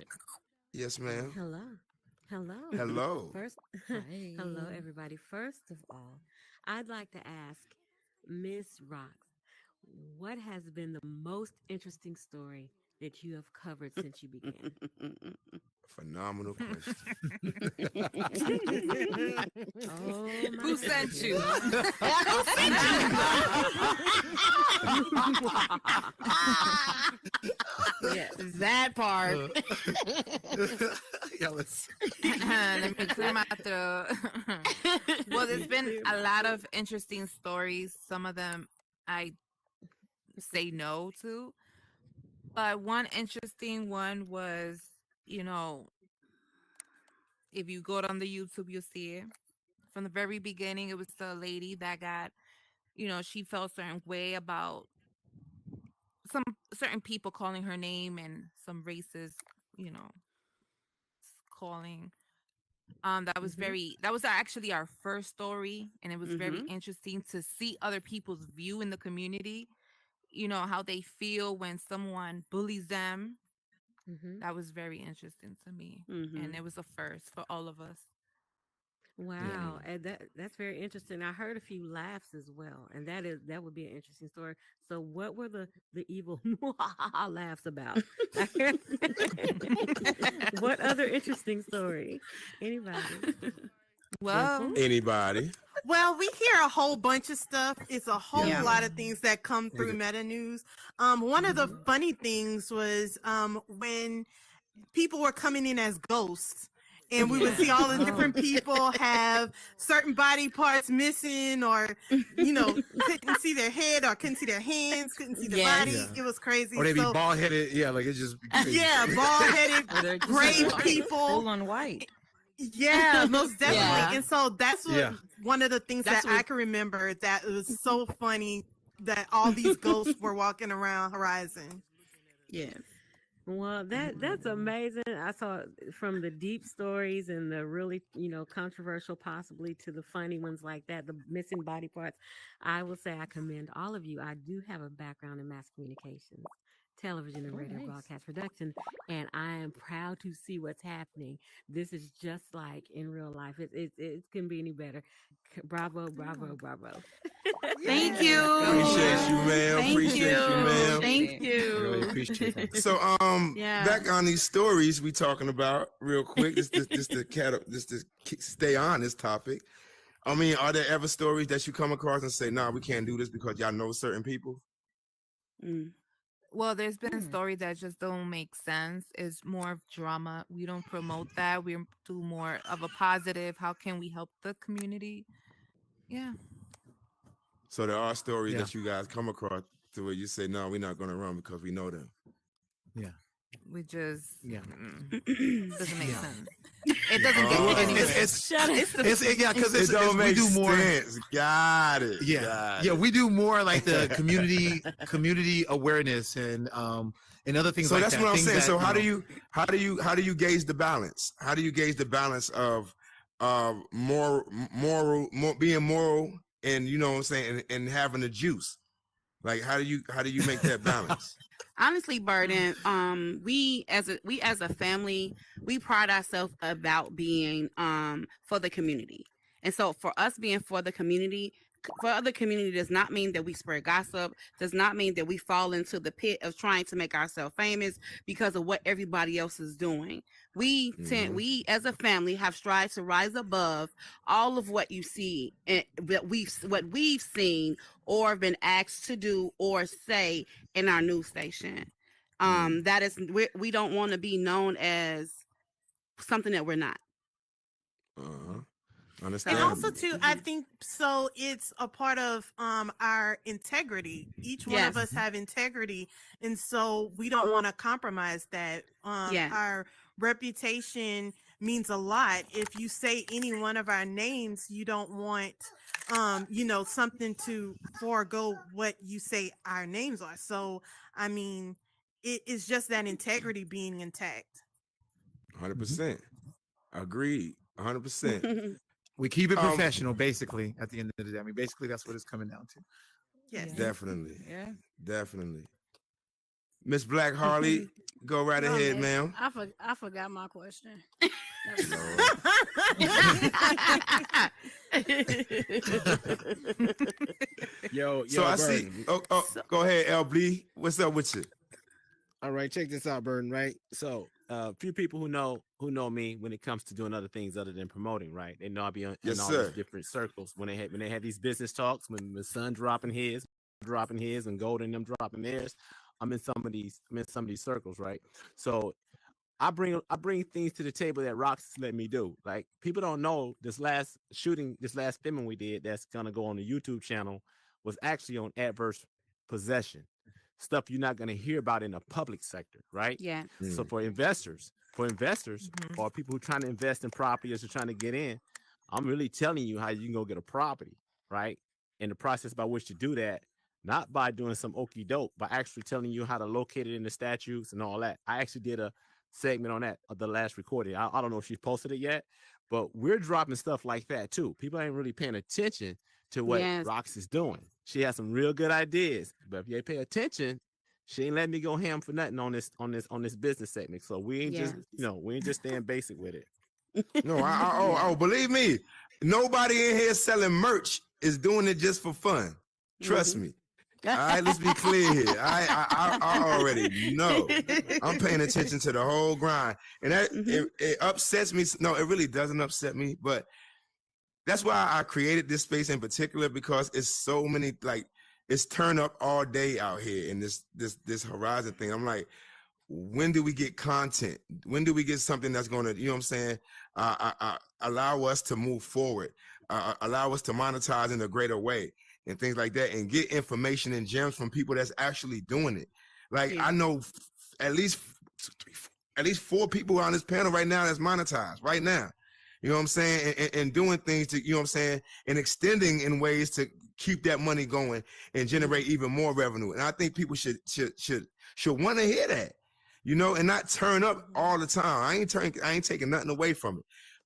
Yes, ma'am. Hello. First, hello, everybody. First of all, I'd like to ask Miss Rox, what has been the most interesting story that you have covered since you began? Phenomenal question. Oh, my Who sent you? Yes. That part. Yeah, let's. Let me clear my throat. Well, there's been a lot of interesting stories. Some of them I say no to. But one interesting one was, you know, if you go on the YouTube, you'll see it. From the very beginning, it was the lady that got, she felt a certain way about some certain people calling her name and some racist, you know, calling. That was actually our first story, and it was very interesting to see other people's view in the community, how they feel when someone bullies them. That was very interesting to me, and it was a first for all of us. Wow, and that's very interesting. I heard a few laughs as well, and that would be an interesting story. So, what were the evil laughs about? What other interesting story? Anybody? Well, anybody? Well, we hear a whole bunch of stuff. It's a whole Yeah. lot of things that come through Meta News. One of the funny things was when people were coming in as ghosts. And we would see all the different people have certain body parts missing, or couldn't see their head, or couldn't see their hands, couldn't see their body. Yeah. It was crazy. Or they be bald headed. Yeah, like it's just. Crazy. Yeah, bald headed, gray people, full on white. Yeah, most definitely. Yeah. And so that's what Yeah. one of the things That's that I what- can remember, that it was so funny that all these ghosts were walking around Horizon. Yes. Well, that's amazing. I saw from the deep stories and the really, controversial possibly to the funny ones like that, the missing body parts. I will say I commend all of you. I do have a background in mass communications, television and radio broadcast production, and I am proud to see what's happening. This is just like in real life. It couldn't be any better. Bravo, bravo, bravo. Thank you. Appreciate you, ma'am. Thank Appreciate you, ma'am. Thank you. Really appreciate that. So, Yeah. back on these stories we talking about real quick, just to stay on this topic. I mean, are there ever stories that you come across and say, "Nah, we can't do this because y'all know certain people"? Mm. Well, there's been stories that just don't make sense. It's more of drama. We don't promote that. We do more of a positive. How can we help the community? Yeah. So there are stories Yeah. that you guys come across to where you say, "No, we're not going to run because we know them." We just Yeah. doesn't make sense. It doesn't Oh, get any because It don't we make do more. sense. Got it. Yeah, Got yeah, it. we do more like the community awareness and other things. So like that's that. what I'm Things saying. that, So how know- do you gauge the balance? How do you gauge the balance of moral, being moral, and you know what I'm saying, and having the juice? Like how do you make that balance? Honestly, Burden, we as a family, we pride ourselves about being for the community. And so for us being for the community does not mean that we spread gossip, does not mean that we fall into the pit of trying to make ourselves famous because of what everybody else is doing. We as a family have strived to rise above all of what you see and what we've seen or been asked to do or say in our news station. That is, we don't want to be known as something that we're not. Understand. And also too, I think so it's a part of our integrity. Each one of us have integrity, and so we don't want to compromise that. Our reputation means a lot. If you say any one of our names, you don't want something to forego what you say our names are. So I mean, it is just that integrity being intact. 100%. Agreed. 100%. we keep it professional, basically. At the end of the day, I mean, basically, that's what it's coming down to. Yes. Definitely. Yeah. Definitely. Miss Black Harley, go right ahead, ma'am. I forgot my question. Yo, So I Burden. see. Go ahead, LB. What's up with you? All right, check this out, Burden. Right, so a few people who know me when it comes to doing other things other than promoting. Right, they know I be in Yes, all these sir. different circles when they have these business talks. When the sun dropping his, and Gold and them dropping theirs. I'm in some of these circles. Right, so I bring things to the table that Rox let me do. Like people don't know this last filming we did that's gonna go on the YouTube channel was actually on adverse possession. Stuff you're not gonna hear about in the public sector, right? Yeah. So Mm. for investors or people who trying to invest in property or trying to get in, I'm really telling you how you can go get a property, right? And the process by which to do that, not by doing some okey doke, but actually telling you how to locate it in the statutes and all that. I actually did a segment on that the last recording. I don't know if she's posted it yet, but we're dropping stuff like that too. People ain't really paying attention to what Yes. Rox is doing. She has some real good ideas, but if you pay attention, she ain't letting me go ham for nothing on this business segment. So we ain't just we ain't just staying basic with it. No, oh, believe me, nobody in here selling merch is doing it just for fun. Trust me. All right, let's be clear here. I already know. I'm paying attention to the whole grind, and that it upsets me. No, it really doesn't upset me, but that's why I created this space in particular, because it's so many, like, it's turn up all day out here in this Horizon thing. I'm like, when do we get content? When do we get something that's going to, you know what I'm saying, allow us to move forward, allow us to monetize in a greater way and things like that, and get information and gems from people that's actually doing it. Like, I know at least 4 people on this panel right now that's monetized right now. You know what I'm saying? And doing things to, you know what I'm saying, and extending in ways to keep that money going and generate even more revenue. And I think people should want to hear that, you know, and not turn up all the time. I ain't taking nothing away from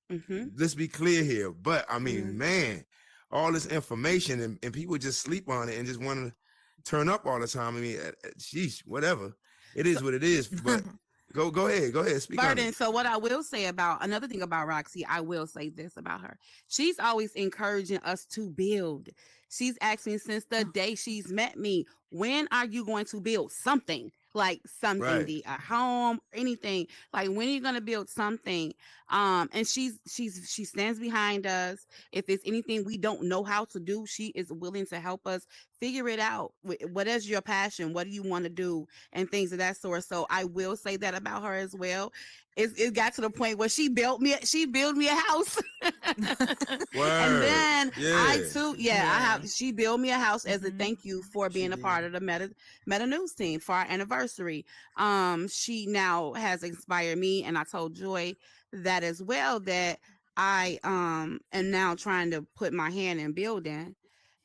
it. Let's be clear here. But I mean, man, all this information and people just sleep on it and just want to turn up all the time. I mean, sheesh, whatever. It is what it is. But go ahead. Speak on Burden. it. So what I will say about another thing about Roxy, I will say this about her. She's always encouraging us to build. She's asked me since the day she's met me, when are you going to build something? Like something, a home, anything. Like, when are you gonna build something? And she stands behind us. If it's anything we don't know how to do, she is willing to help us figure it out. What is your passion? What do you want to do? And things of that sort. So I will say that about her as well. It got to the point where she built me a house. And then she built me a house as a thank you for being a part of the Meta News team for our anniversary. She now has inspired me, and I told Joy that as well, that I am now trying to put my hand in building,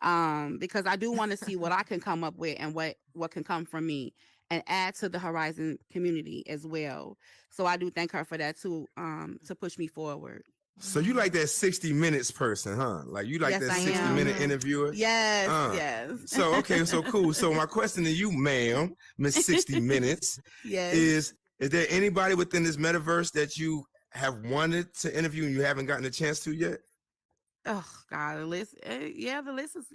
because I do want to see what I can come up with and what can come from me and add to the Horizon community as well. So I do thank her for that too, to push me forward. So you like that 60 Minutes person, huh? Like, you like Yes, that I 60-minute am. interviewer? Yes, yes. So, okay, so cool. So my question to you, ma'am, Miss 60 Minutes, Yes. is there anybody within this metaverse that you have wanted to interview and you haven't gotten a chance to yet? Oh God, the list. The list is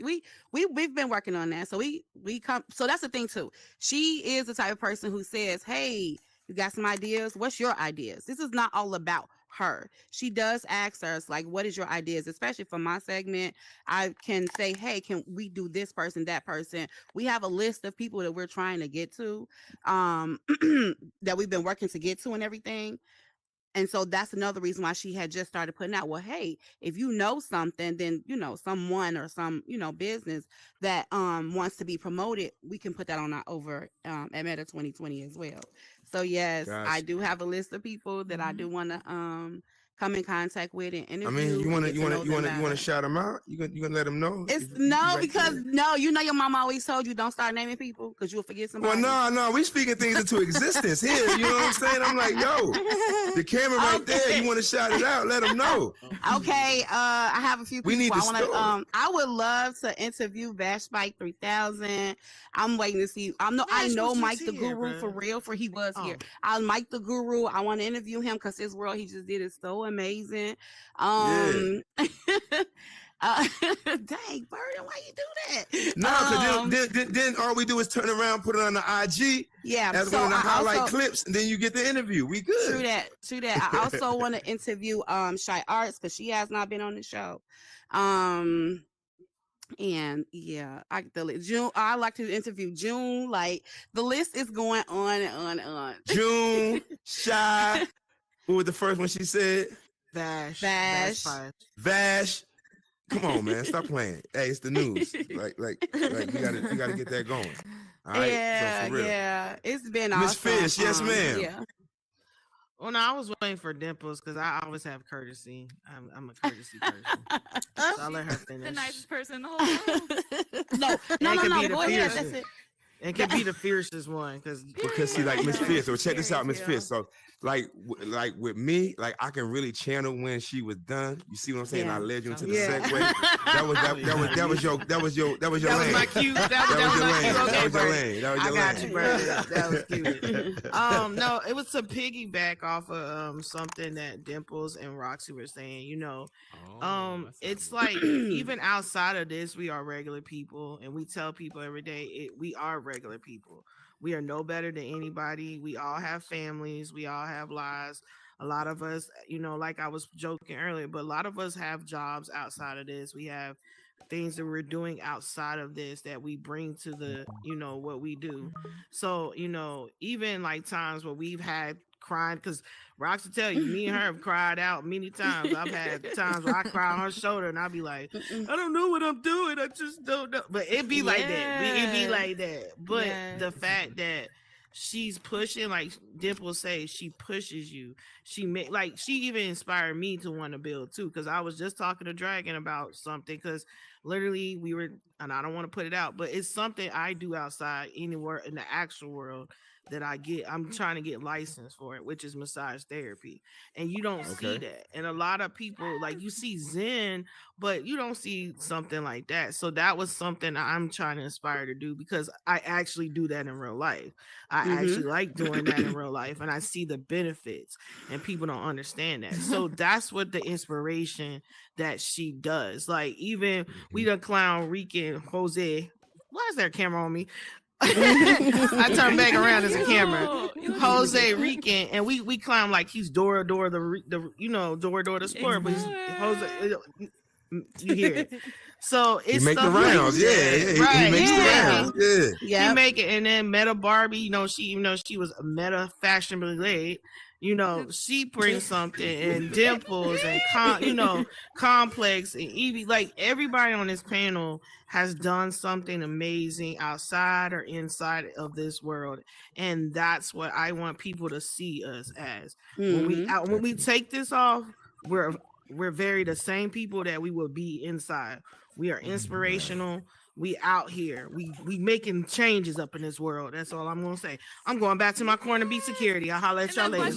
we've been working on that. So we come. So that's the thing too. She is the type of person who says, "Hey, you got some ideas? What's your ideas?" This is not all about her. She does ask us, like, "What is your ideas?" Especially for my segment, I can say, "Hey, can we do this person, that person?" We have a list of people that we're trying to get to, that we've been working to get to and everything. And so that's another reason why she had just started putting out, well, hey, if you know something, then, someone or some, business that wants to be promoted, we can put that on over at Meta 2020 as well. So yes, I do have a list of people that I do want to come in contact with and interview. I mean, you want to shout them out? You gonna let them know? Your mama always told you don't start naming people because you'll forget somebody. Well, no, we speaking things into existence here. You know what I'm saying? I'm like, yo, the camera right there. You want to shout it out? Let them know. Okay, I have a few people. We need I would love to interview Bashbike 3000. I'm waiting to see. I know Mike the Guru for real. He was here. Mike the Guru. I want to interview him because his world he just did is so amazing. Dang, Burden, why you do that? No, because then all we do is turn around, put it on the IG. Yeah, as so one of the I highlight also- clips, and then you get the interview. We good. True that. I also want to interview Shy Arts because she has not been on the show. And yeah, June. I like to interview June. Like the list is going on and on and on. June, Shy. What was the first one she said? Vash. Vash. Come on, man. Stop playing. Hey, it's the news. Like you gotta get that going. All right. Yeah, so for real. yeah. It's been Miss awesome. Fish, yes, ma'am. Yeah. Well, no, I was waiting for Dimples because I always have courtesy. I'm a courtesy person. So I'll let her finish. The nicest person in the whole world. No. Go ahead. That's it. It can be the fiercest one because see, like Miss Fish. So check this out, Miss Fish. So like with me, like I can really channel when she was done. You see what I'm saying? Yeah. I led you into the Yeah. segue. That was your lane. That was my cue. That was my cue. Okay, That was your lane. That was your I got lane. you, bro. That was cute. No, it was to piggyback off of something that Dimples and Roxy were saying. It's like even outside of this, we are regular people, and we tell people every day we are regular people. We are no better than anybody. We all have families. We all have lives. A lot of us, like I was joking earlier, but a lot of us have jobs outside of this. We have things that we're doing outside of this that we bring to the, what we do. So, even like times where we've had crying, because Rox will tell you, me and her have cried out many times. I've had times where I cry on her shoulder and I'll be like, I don't know what I'm doing. I just don't know. But it be like that. It be like that. But the fact that she's pushing, like Dimple say, she pushes you. She even inspired me to want to build too. Because I was just talking to Dragon about something. Because literally we were, and I don't want to put it out, but it's something I do outside anywhere in the actual world that I'm trying to get licensed for it, which is massage therapy. And you don't see that. And a lot of people, like you see Zen, but you don't see something like that. So that was something I'm trying to inspire to do because I actually do that in real life. I actually like doing that in real life and I see the benefits and people don't understand that. So that's what the inspiration that she does. Like even we done clown Rican Jose. Why is there a camera on me? I turn back around as a camera. Jose Rican, and we climb like he's Dora the Explorer, but he's Jose. You hear it? So it's he make the rounds, he makes the rounds, He make it, and then Meta Barbie, she was a Meta fashionably late. She brings something, and Dimples and Complex and Evie, like everybody on this panel has done something amazing outside or inside of this world, and that's what I want people to see us as. When we take this off, we're very the same people that we will be inside. We are inspirational. We out here. We making changes up in this world. That's all I'm gonna say. I'm going back to my corner to be security. I'll holler at y'all later.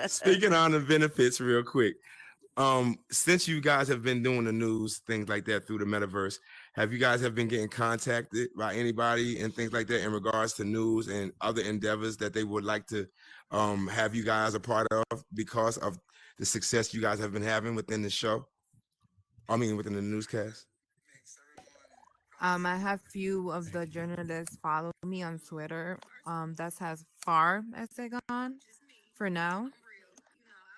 Speaking on the benefits real quick. Since you guys have been doing the news, things like that through the metaverse, have you guys been getting contacted by anybody and things like that in regards to news and other endeavors that they would like to have you guys a part of because of the success you guys have been having within the show? Within the newscast. I have few of the journalists follow me on Twitter. That's as far as they gone for now.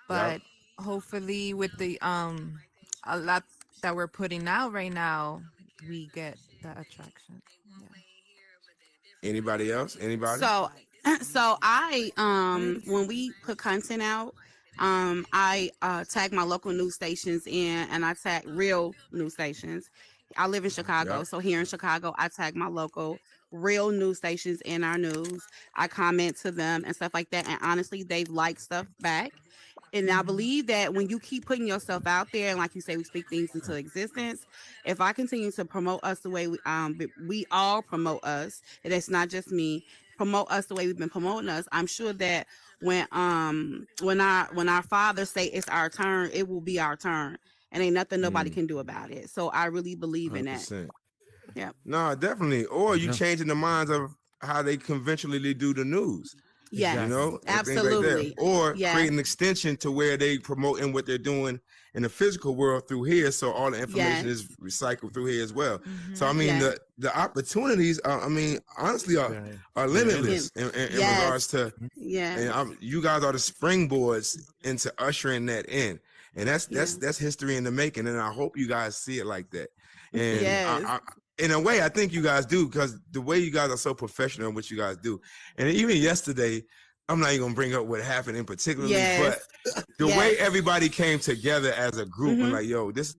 But hopefully with the a lot that we're putting out right now, we get that attraction. Yeah. Anybody else? Anybody? So I when we put content out, I tag my local news stations in, and I tag real news stations. I live in Chicago, so here in Chicago, I tag my local real news stations in our news. I comment to them and stuff like that, and honestly, they like stuff back. And I believe that when you keep putting yourself out there, and like you say, we speak things into existence. If I continue to promote us the way we all promote us, and it's not just me, promote us the way we've been promoting us, I'm sure that when our fathers say it's our turn, it will be our turn, and ain't nothing nobody can do about it. So I really believe in that. Yeah. No, definitely. Or you changing the minds of how they conventionally do the news. Yes, you know, and things like absolutely. that, or Yes. create an extension to where they promoting what they're doing in the physical world through here, so all the information is recycled through here as well. So I mean, the opportunities, I mean, honestly, are limitless in regards to. And you guys are the springboards into ushering that in, and that's history in the making. And I hope you guys see it like that. And I, in a way, I think you guys do, because the way you guys are so professional in what you guys do. And even yesterday, I'm not even gonna bring up what happened in particularly, but the way everybody came together as a group and like, this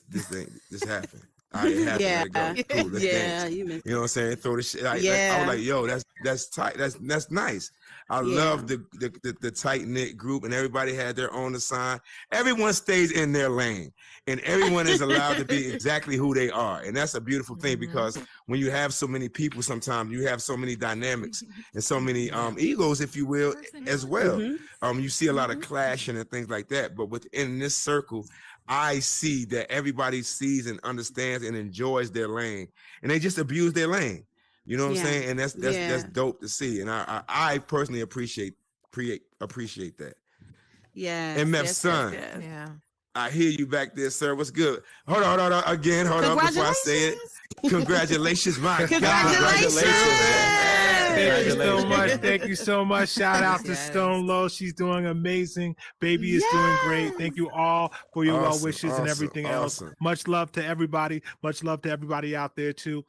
thing, this happened. It happened. Let it go. Cool. Let's dance. You know what I'm saying? Throw the shit. I was like, that's tight. That's nice. I love the tight knit group, and everybody had their own assignment. Everyone stays in their lane, and everyone is allowed to be exactly who they are, and that's a beautiful thing, because when you have so many people, sometimes you have so many dynamics and so many egos, if you will, as well. You see a lot of clashing and things like that, but within this circle, I see that everybody sees and understands and enjoys their lane, and they just abuse their lane. You know what I'm saying? And that's dope to see. And I personally appreciate that. Yeah. And Mev's son. Yeah. I hear you back there, sir. What's good? Hold on. Again, hold on before I say it. Congratulations, my God. Congratulations. Thank you so much. Thank you so much. Shout out to Stone Low. She's doing amazing. Baby is doing great. Thank you all for your well wishes and everything else. Much love to everybody. Much love to everybody out there too.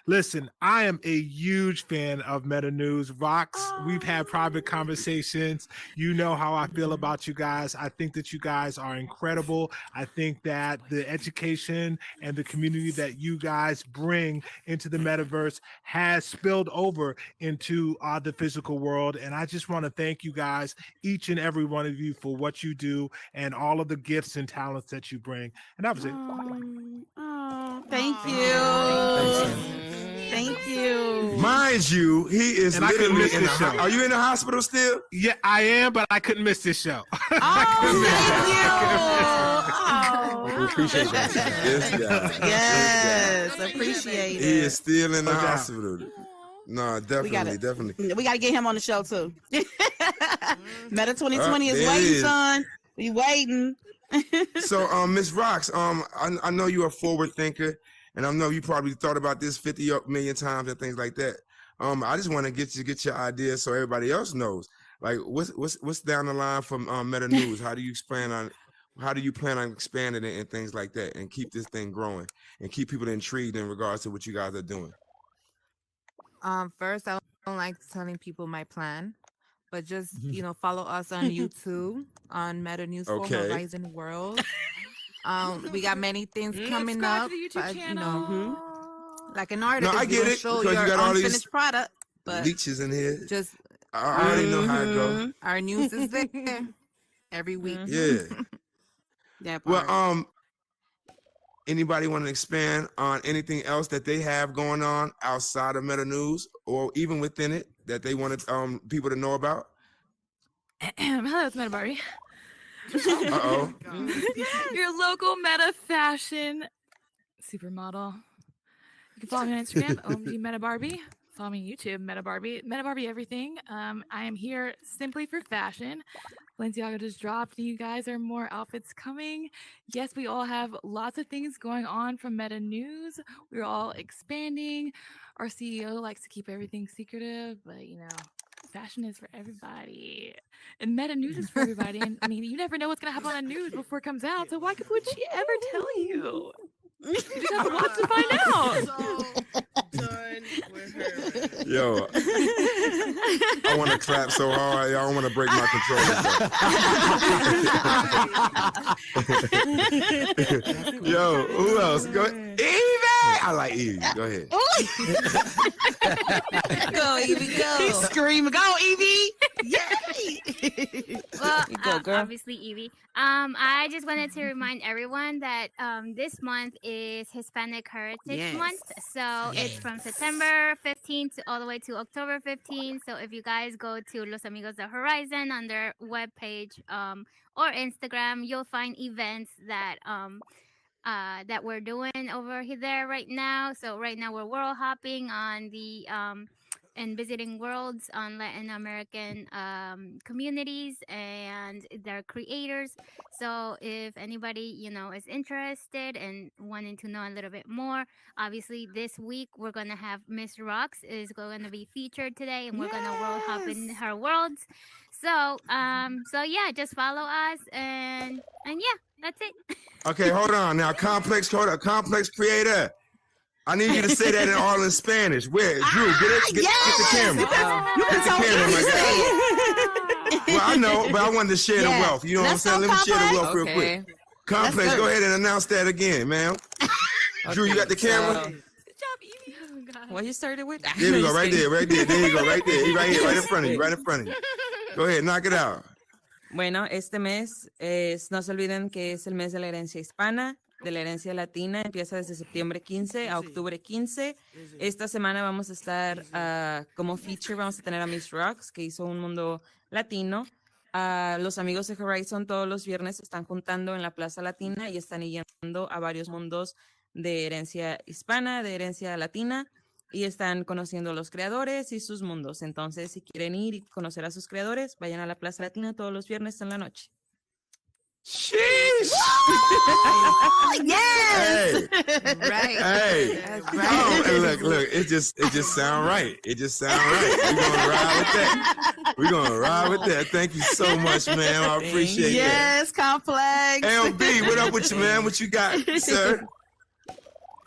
Listen, I am a huge fan of Meta News. Rocks, we've had private conversations. You know how I feel about you guys. I think that you guys are incredible. I think that the education and the community that you guys bring into the metaverse has spilled over into the physical world. And I just want to thank you guys, each and every one of you, for what you do and all of the gifts and talents that you bring. And that was it. Thank you. Thank you. Mind you, he is and literally in the show. Are you in the hospital still? Yeah, I am, but I couldn't miss this show. We appreciate that. Yes, appreciate it. He is still in the hospital. No, definitely. We gotta get him on the show too. Meta 2020 is waiting, son. We waiting. So, Miss Rocks, I know you're a forward thinker, and I know you probably thought about this 50 million times and things like that. I just want to get your ideas so everybody else knows. Like, what's down the line from Meta News? How do you plan on expanding it and things like that, and keep this thing growing and keep people intrigued in regards to what you guys are doing? First, I don't like telling people my plan, but just follow us on YouTube on Meta News for Horizon World. We got many things coming up, but like an artist, I get it, show because your you got all unfinished these product. But leeches in here. Just I already know how it goes. Our news is there every week. Yeah. Well, anybody want to expand on anything else that they have going on outside of Meta News, or even within it, that they wanted people to know about? Hello, it's Meta Barbie. Uh-oh. Your local Meta fashion supermodel. You can follow me on Instagram, OMG Meta Barbie. Follow me on YouTube, Meta Barbie everything. I am here simply for fashion. Balenciaga just dropped. You guys are more outfits coming. Yes, we all have lots of things going on from Meta News. We're all expanding. Our CEO likes to keep everything secretive, but fashion is for everybody. And Meta News is for everybody. And I mean, you never know what's going to happen on the news before it comes out. So why would she ever tell you? You just have to watch to find out. Done with her. Yo, I want to clap so hard. I don't want to break my controller. Yo, who else? Go, Evie. I like Evie. Go ahead. Go, Evie. Go. He's screaming. Go, Evie. Yay. Well, obviously, Evie. I just wanted to remind everyone that this month is Hispanic Heritage Month. So it's from September 15th all the way to October 15th. So if you guys go to Los Amigos de Horizon on their webpage or Instagram, you'll find events that that we're doing over there right now. So right now we're world hopping on the and visiting worlds on Latin American communities and their creators. So if anybody, is interested and wanting to know a little bit more, obviously this week we're gonna have Miss Rocks is going to be featured today, and we're gonna world hop in her worlds. So yeah, just follow us and yeah, that's it. Okay, hold on now. Complex creator. I need you to say that in all in Spanish. Where? Drew, get the camera. Get the camera, my guy. Well, I know, but I wanted to share the wealth. You know what I'm saying? Let me share the wealth real quick. Complex, go ahead and announce that again, ma'am. Drew, you got the camera? What you started with? There we go, right there. There you go, right there. Right here, right in front of you. Go ahead, knock it out. Bueno, este mes no se olviden que es el mes de la herencia hispana, de la herencia latina. Empieza desde septiembre 15 a octubre 15. Esta semana vamos a estar como feature, vamos a tener a Miss Rocks, que hizo un mundo latino. Los amigos de Horizon todos los viernes se están juntando en la Plaza Latina y están yendo a varios mundos de herencia hispana, de herencia latina, y están conociendo a los creadores y sus mundos. Entonces, si quieren ir y conocer a sus creadores, vayan a la Plaza Latina todos los viernes en la noche. Sheesh! Yes! Right. Hey. That's Oh, right. and look, it just sound right. It just sound right. We're gonna ride with that. Thank you so much, man. I appreciate that. Yes, Complex. LB, what up with you, man? What you got, sir?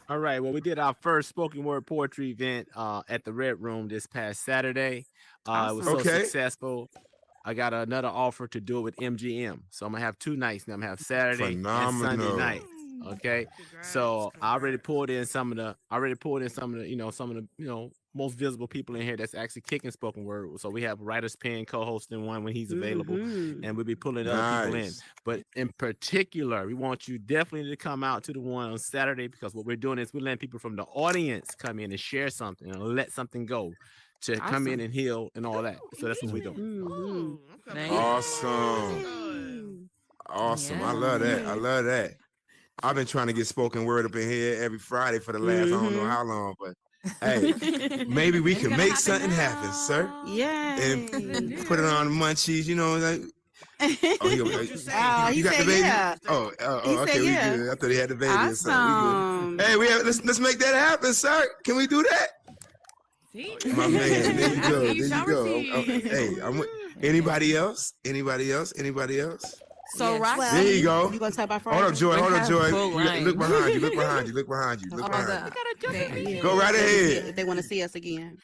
All right. Well, we did our first spoken word poetry event at the Red Room this past Saturday. It was so successful. I got another offer to do it with MGM. So I'm gonna have 2 nights now. I'm gonna have Saturday and Sunday night. Okay. So I already pulled in some of the most visible people in here that's actually kicking spoken word. So we have Writer's Pen co-hosting one when he's available, and we'll be pulling other people in. But in particular, we want you definitely to come out to the one on Saturday, because what we're doing is we're letting people from the audience come in and share something and let something go to come in and heal and all that. So that's what we're doing. Awesome. I love that. I've been trying to get spoken word up in here every Friday for the last I don't know how long, but hey, maybe we can make something happen, sir. Yeah. And put it on the munchies, like. He You got said the baby? yeah. Oh, He okay, said we yeah. good. I thought he had the baby or something. Awesome. We good. Hey, let's make that happen, sir. Can we do that? See? My man, there you go. You shall receive. Hey, anybody else? So, Yes. Roxy, There you go. You gonna talk about Friday? Hold up, Joy. full Look behind you. Look behind you. Go right ahead. They want to see us again.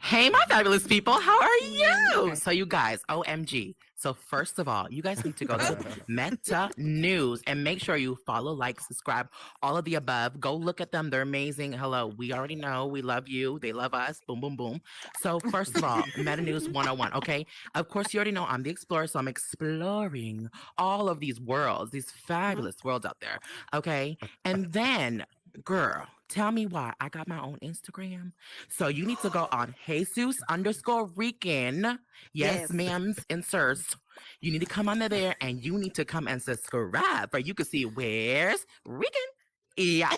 Hey, my fabulous people. How are you? So, you guys, OMG. So, first of all, you guys need to go to Meta News and make sure you follow, like, subscribe, all of the above. Go look at them. They're amazing. Hello. We already know. We love you. They love us. Boom, boom, boom. So, first of all, Meta News 101. Okay. Of course, you already know I'm the explorer. So, I'm exploring all of these worlds, these fabulous worlds out there. Okay. And then, girl, tell me why I got my own Instagram. So you need to go on Jesus_Rican. Yes, ma'ams and sirs. You need to come under there and you need to come and subscribe, or you can see where's Rican. Yeah.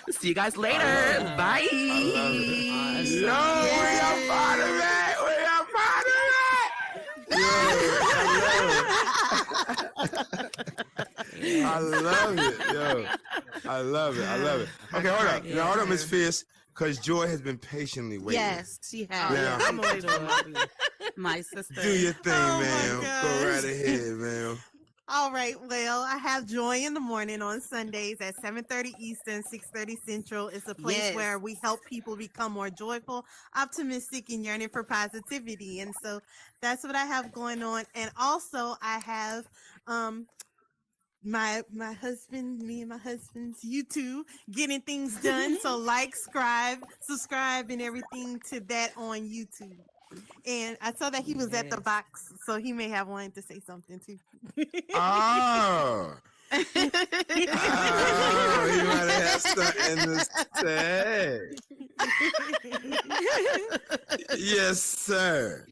See you guys later. Bye. We are part of it. I love it, yo. I love it. Okay, hold up. Now, hold up, Miss Fierce, because Joy has been patiently waiting. Yes, she has. Now, I'm waiting. My sister. do your thing, Oh, my man. gosh. Go right ahead, man. All right. Well, I have Joy in the Morning on Sundays at 7:30 Eastern, 6:30 Central. It's a place Yes. where we help people become more joyful, optimistic, and yearning for positivity. And so that's what I have going on. And also I have my husband, me and my husband's YouTube, Getting Things Done. So like, subscribe, and everything to that on YouTube. And I saw that he was at the box, so he may have wanted to say something too. Oh. Oh, you might have something to say. Yes, sir.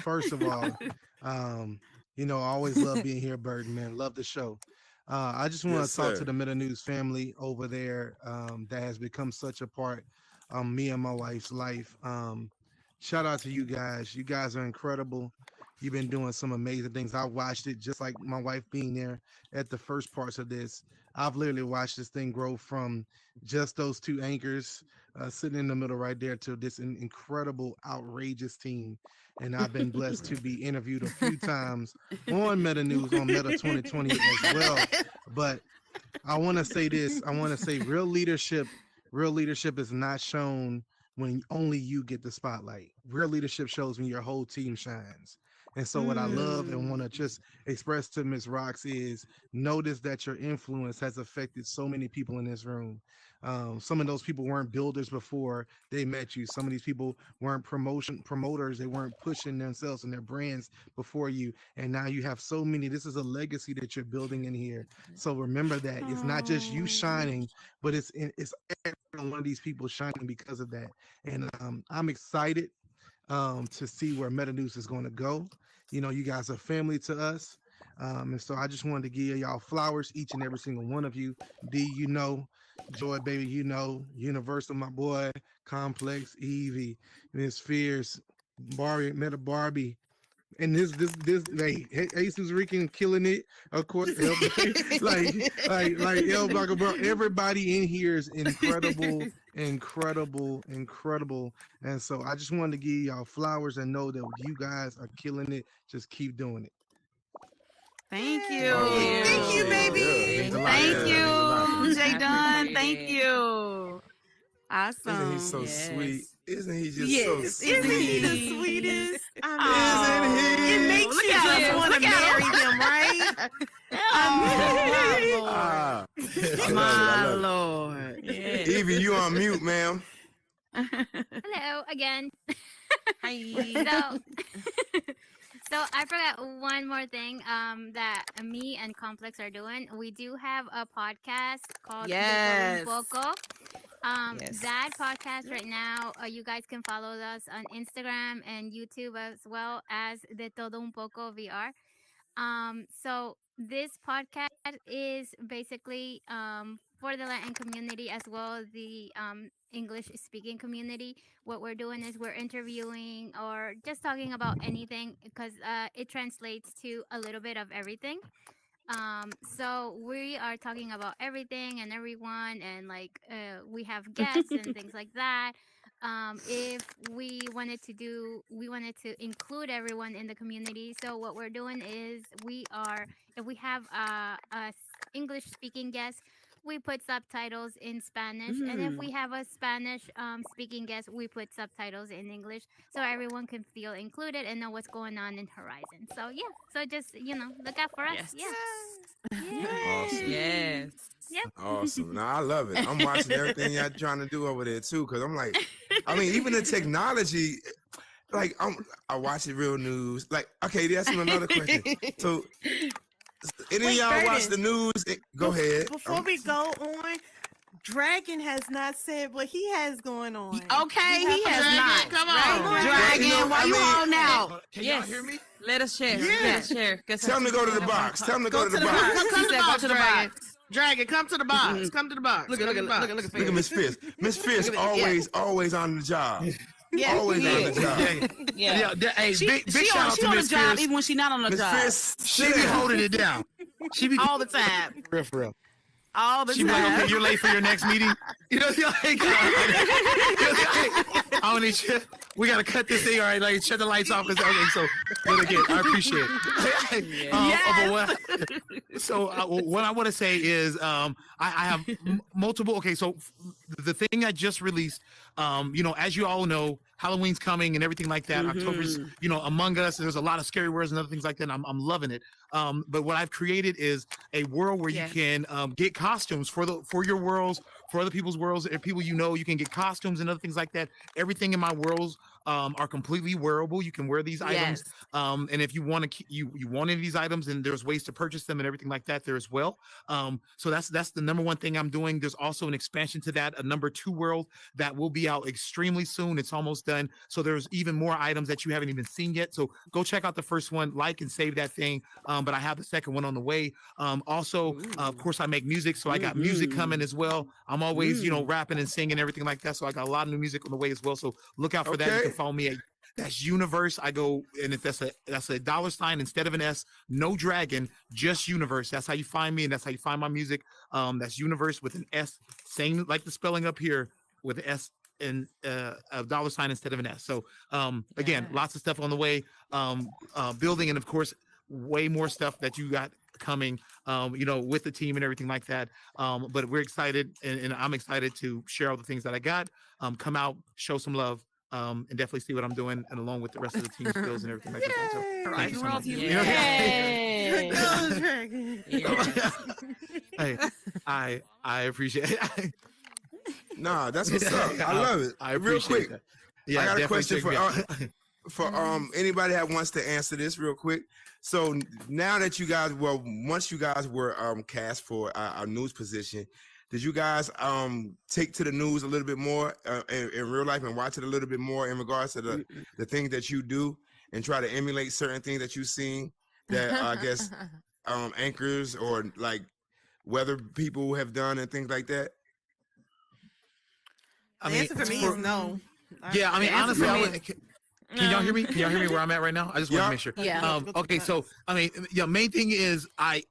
First of all, I always love being here, Burden, man. Love the show. I just want Yes, to talk to sir. the Meta News family over there that has become such a part of me and my wife's life. Shout out to you guys. You guys are incredible. You've been doing some amazing things. I watched it just like my wife being there at the first parts of this. I've literally watched this thing grow from just those two anchors sitting in the middle right there to this incredible, outrageous team. And I've been blessed to be interviewed a few times on Meta News on Meta 2020 as well. But I want to say this. I want to say real leadership is not shown when only you get the spotlight. Real leadership shows when your whole team shines. And so what I love and want to just express to Miss Rox is notice that your influence has affected so many people in this room. Some of those people weren't builders before they met you. Some of these people weren't promoters. They weren't pushing themselves and their brands before you. And now you have so many. This is a legacy that you're building in here. So remember that it's not just you shining, but it's every one of these people shining because of that. And I'm excited to see where Meta News is going to go. You know, you guys are family to us. And so I just wanted to give y'all flowers, each and every single one of you. D, you know, Joy, baby, you know, Universal, my boy, Complex, Evie, Miss Fierce, Barbie, Meta Barbie. And this like Aces Rican killing it, of course. like El Blanco, bro. Everybody in here is incredible, incredible. And so I just wanted to give y'all flowers and know that you guys are killing it. Just keep doing it. Thank you. Thank you, baby. Thank you, Jay Dunn. appreciate Thank it. you. Awesome. Isn't he so sweet? Isn't he just Yes, so isn't sweet? Isn't he the sweetest? Isn't he? It makes Look you at just him. want to Look at marry him. him, right? Ah, I My love it. Lord. Yes. Evie, you on mute, ma'am. Hello again. Hi. So I forgot one more thing that me and Complex are doing. We do have a podcast called Yes. De Todo Un Poco. Yes. That podcast right now, you guys can follow us on Instagram and YouTube as well as De Todo Un Poco VR. So this podcast is basically for the Latin community as well as the English speaking community. What we're doing is we're interviewing or just talking about anything because it translates to a little bit of everything. So we are talking about everything and everyone, and like we have guests and things like that. If we wanted to include everyone in the community. So what we're doing is if we have English speaking guest, we put subtitles in Spanish, and if we have a Spanish speaking guest, we put subtitles in English, so everyone can feel included and know what's going on in Horizon. So yeah, so just look out for us. Yes. Yeah. Awesome. Yes. Yep. Awesome. Now I love it. I'm watching everything y'all trying to do over there too, because I'm like, I mean, even the technology, like I watch it real news. Like, okay, that's another question. So any of Wait, y'all watch the Burden. news? Go ahead. Before we go on, Dragon has not said what he has going on. Okay, You he have has to- not. Come Right, on. Dragon, You know, why I you mean- holding out? Can Yes. y'all hear me? Let us share. Yeah. Let us share. Tell him to go to the box. Tell him to go to the box. Come to He the said, box, go to the Dragon. box. Dragon, come to the box. Come to the box. Look at Come to the box. Look at Miss Fierce. Miss Fierce Look at- yeah. always on the job. Yeah. Always on the job. Hey, She, big she shout on, out she to on the Miss job Fierce. even when she not on the Miss job. Fierce, She be holding it down. She be All the time. real for real. All the She be like, time. okay, you're late for your next meeting. You know, you're like, I don't need you. We gotta cut this thing. All right, like shut the lights off. Okay, so but again, I appreciate it. So what I want to say is, I have multiple. Okay, so the thing I just released, as you all know, Halloween's coming and everything like that. October's, Among Us. There's a lot of scary words and other things like that. And I'm loving it. But what I've created is a world where you can get costumes for your worlds, for other people's worlds, and people you can get costumes and other things like that. Everything in my worlds are completely wearable. You can wear these items. And if you want to, you want any of these items, and there's ways to purchase them and everything like that there as well. So that's the number one thing I'm doing. There's also an expansion to that, a number 2 world that will be out extremely soon. It's almost done. So there's even more items that you haven't even seen yet. So go check out the first one, like and save that thing. But I have the second one on the way. Also, of course, I make music, so I got music coming as well. I'm always, rapping and singing, everything like that. So I got a lot of new music on the way as well. So look out for that. You can follow me at that's Universe. I go, and if that's a $sign instead of an S, no dragon, just Universe. That's how you find me, and that's how you find my music. That's Universe with an S, same like the spelling up here with an S and a $sign instead of an S. So again, lots of stuff on the way, building, and of course, way more stuff that you got coming, with the team and everything like that. But we're excited, and I'm excited to share all the things that I got. Come out, show some love. And definitely see what I'm doing, and along with the rest of the team skills and everything like that. So thank you so much. Hey, I appreciate it. Nah, that's what's up. I love it. I real appreciate quick. that. Yeah, I got a definitely question for anybody that wants to answer this real quick. So now that you guys, once you guys were cast for our news position, did you guys take to the news a little bit more in real life and watch it a little bit more in regards to the things that you do and try to emulate certain things that you've seen that I guess anchors or like weather people have done and things like that? The answer for me is no. Yeah, I mean, honestly, can y'all hear me? Can y'all hear me where I'm at right now? I just want to make sure. Yeah. Okay, so I mean, main thing is I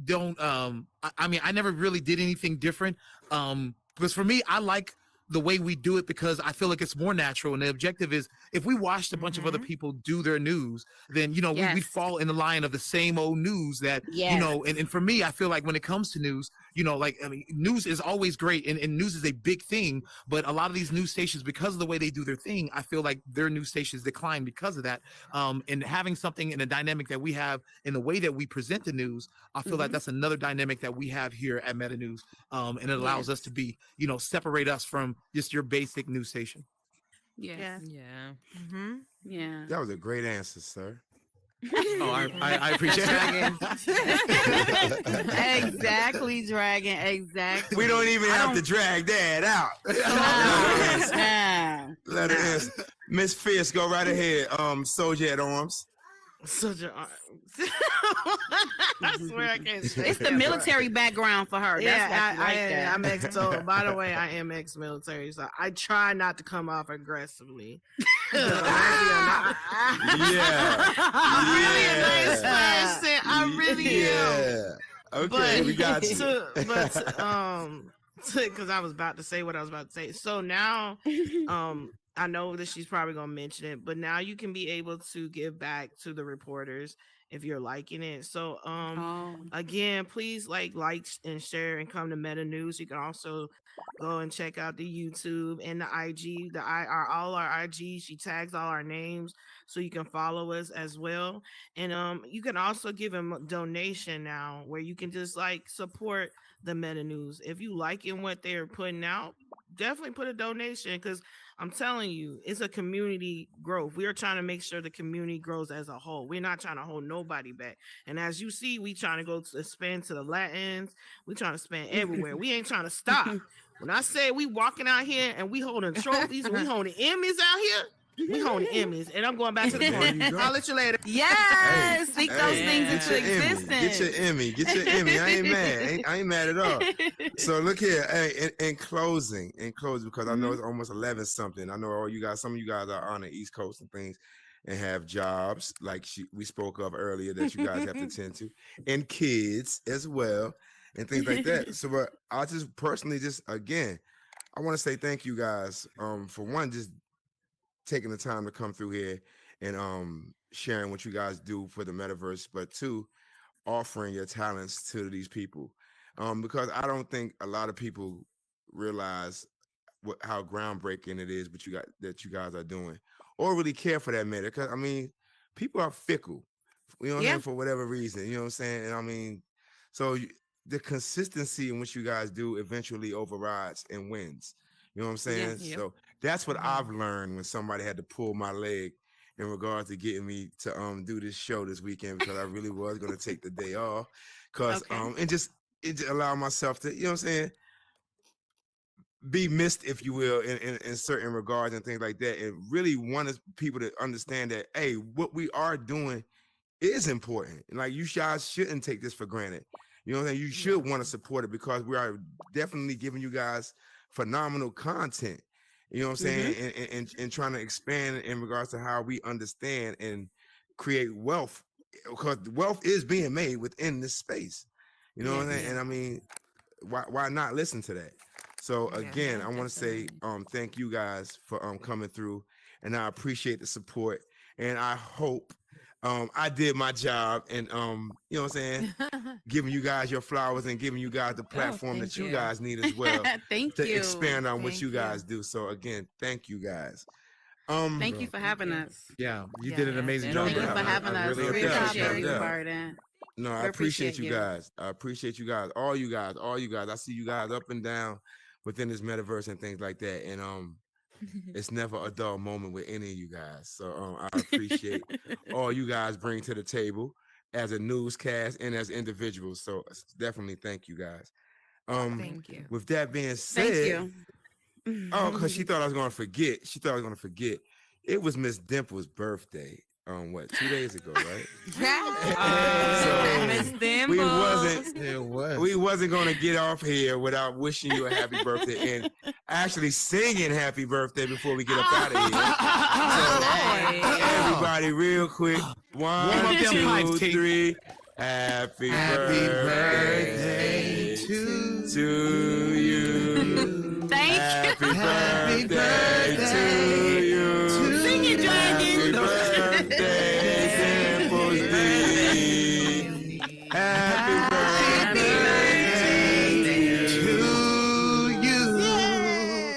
don't I mean, I never really did anything different. Because for me, I like the way we do it because I feel like it's more natural. And the objective is if we watched a bunch of other people do their news, then we'd fall in the line of the same old news that and for me, I feel like when it comes to news, news is always great and news is a big thing, but a lot of these news stations, because of the way they do their thing, I feel like their news stations decline because of that. And having something in a dynamic that we have in the way that we present the news, I feel like that's another dynamic that we have here at Meta News. And it allows us to be, separate us from just your basic news station. Yeah. Yeah. That was a great answer, sir. Oh, I appreciate it. Exactly, Dragon. Exactly. We don't even have to drag that out. Let her answer. Miss Fierce, go right ahead. Soldier at Arms. Soldier at Arms. I swear I can't say it's the military background for her. Yeah, That's I'm ex. So, by the way, I am ex-military, so I try not to come off aggressively. I'm really a nice person. I really am. Okay, we got you. Because I was about to say what I was about to say. So now, I know that she's probably gonna mention it, but now you can be able to give back to the reporters if you're liking it. So again, please like and share and come to Meta News. You can also go and check out the YouTube and the IG, all our IG. She tags all our names so you can follow us as well. And you can also give them a donation now where you can just like support the Meta News. If you liking what they're putting out, definitely put a donation because I'm telling you, it's a community growth. We are trying to make sure the community grows as a whole. We're not trying to hold nobody back. And as you see, we trying to go to expand to the Latins. We trying to expand everywhere. We ain't trying to stop. When I say we walking out here and we holding trophies and we holding Emmys out here, we holding Emmys. And I'm going back to the point. I'll let you later. Yes, speak those things into existence. Get your Emmy. Get your Emmy. I ain't mad. I ain't mad at all. So look here. Hey, in closing, because I know it's almost 11 something. I know some of you guys are on the East Coast and things and have jobs like we spoke of earlier that you guys have to tend to, and kids as well, and things like that. So, but I just personally, again, I want to say thank you guys for one, just taking the time to come through here and sharing what you guys do for the metaverse, but two, offering your talents to these people. Because I don't think a lot of people realize how groundbreaking it is, that you guys are doing, or really care for that matter. Because I mean, people are fickle, for whatever reason. You know what I'm saying? And I mean, so the consistency in which you guys do eventually overrides and wins. You know what I'm saying? Yeah. So That's what I've learned when somebody had to pull my leg in regards to getting me to do this show this weekend, because I really was going to take the day off, because and just allow myself to, you know what I'm saying, be missed, if you will, in certain regards and things like that, and really want people to understand that, hey, what we are doing is important. And like, you guys shouldn't take this for granted. You know what I'm saying? You should want to support it, because we are definitely giving you guys phenomenal content. You know what I'm saying? And trying to expand in regards to how we understand and create wealth, because wealth is being made within this space. You know what I'm saying? And I mean, why not listen to that? So again, I want to say thank you guys for coming through, and I appreciate the support, and I hope I did my job, and you know what I'm saying, giving you guys your flowers and giving you guys the platform that you guys need as well to expand on what you guys do. So again, thank you guys. Thank you for having us. Yeah, you did an amazing job. Thank you for having us. Really We appreciate you, Burden. No, I appreciate you guys. I appreciate you guys. All you guys. I see you guys up and down within this metaverse and things like that. And it's never a dull moment with any of you guys. So I appreciate all you guys bring to the table as a newscast and as individuals. So definitely thank you guys. Thank you. With that being said, Thank you. because she thought I was going to forget. She thought I was going to forget. It was Miss Dimple's birthday. 2 days ago, right? Miss We wasn't gonna get off here without wishing you a happy birthday and actually singing happy birthday before we get up out of here. So, everybody, real quick, 1, 2, 3. Happy birthday to you. Thank you. Happy birthday to you. Sing it, Dragon. Happy birthday to you.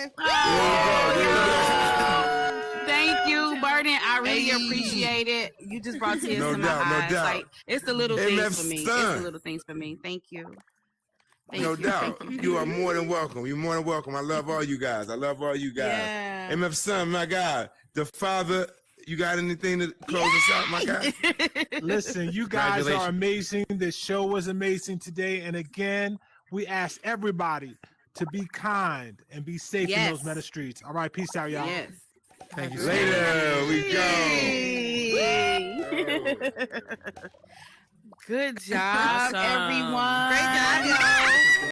Thank you, Burden. I really appreciate it. You just brought tears to my eyes. Like, it's the little things for me. It's the little things for me. Thank you. No doubt. You are more than welcome. You're more than welcome. I love all you guys. Yeah. MF Son, my God. The father, you got anything to close us out, my guy? Listen, you guys are amazing. The show was amazing today. And again, we ask everybody to be kind and be safe in those meta streets. All right, peace out, y'all. Yes. Thank you. Later, we go. Good job, everyone. Great job, y'all.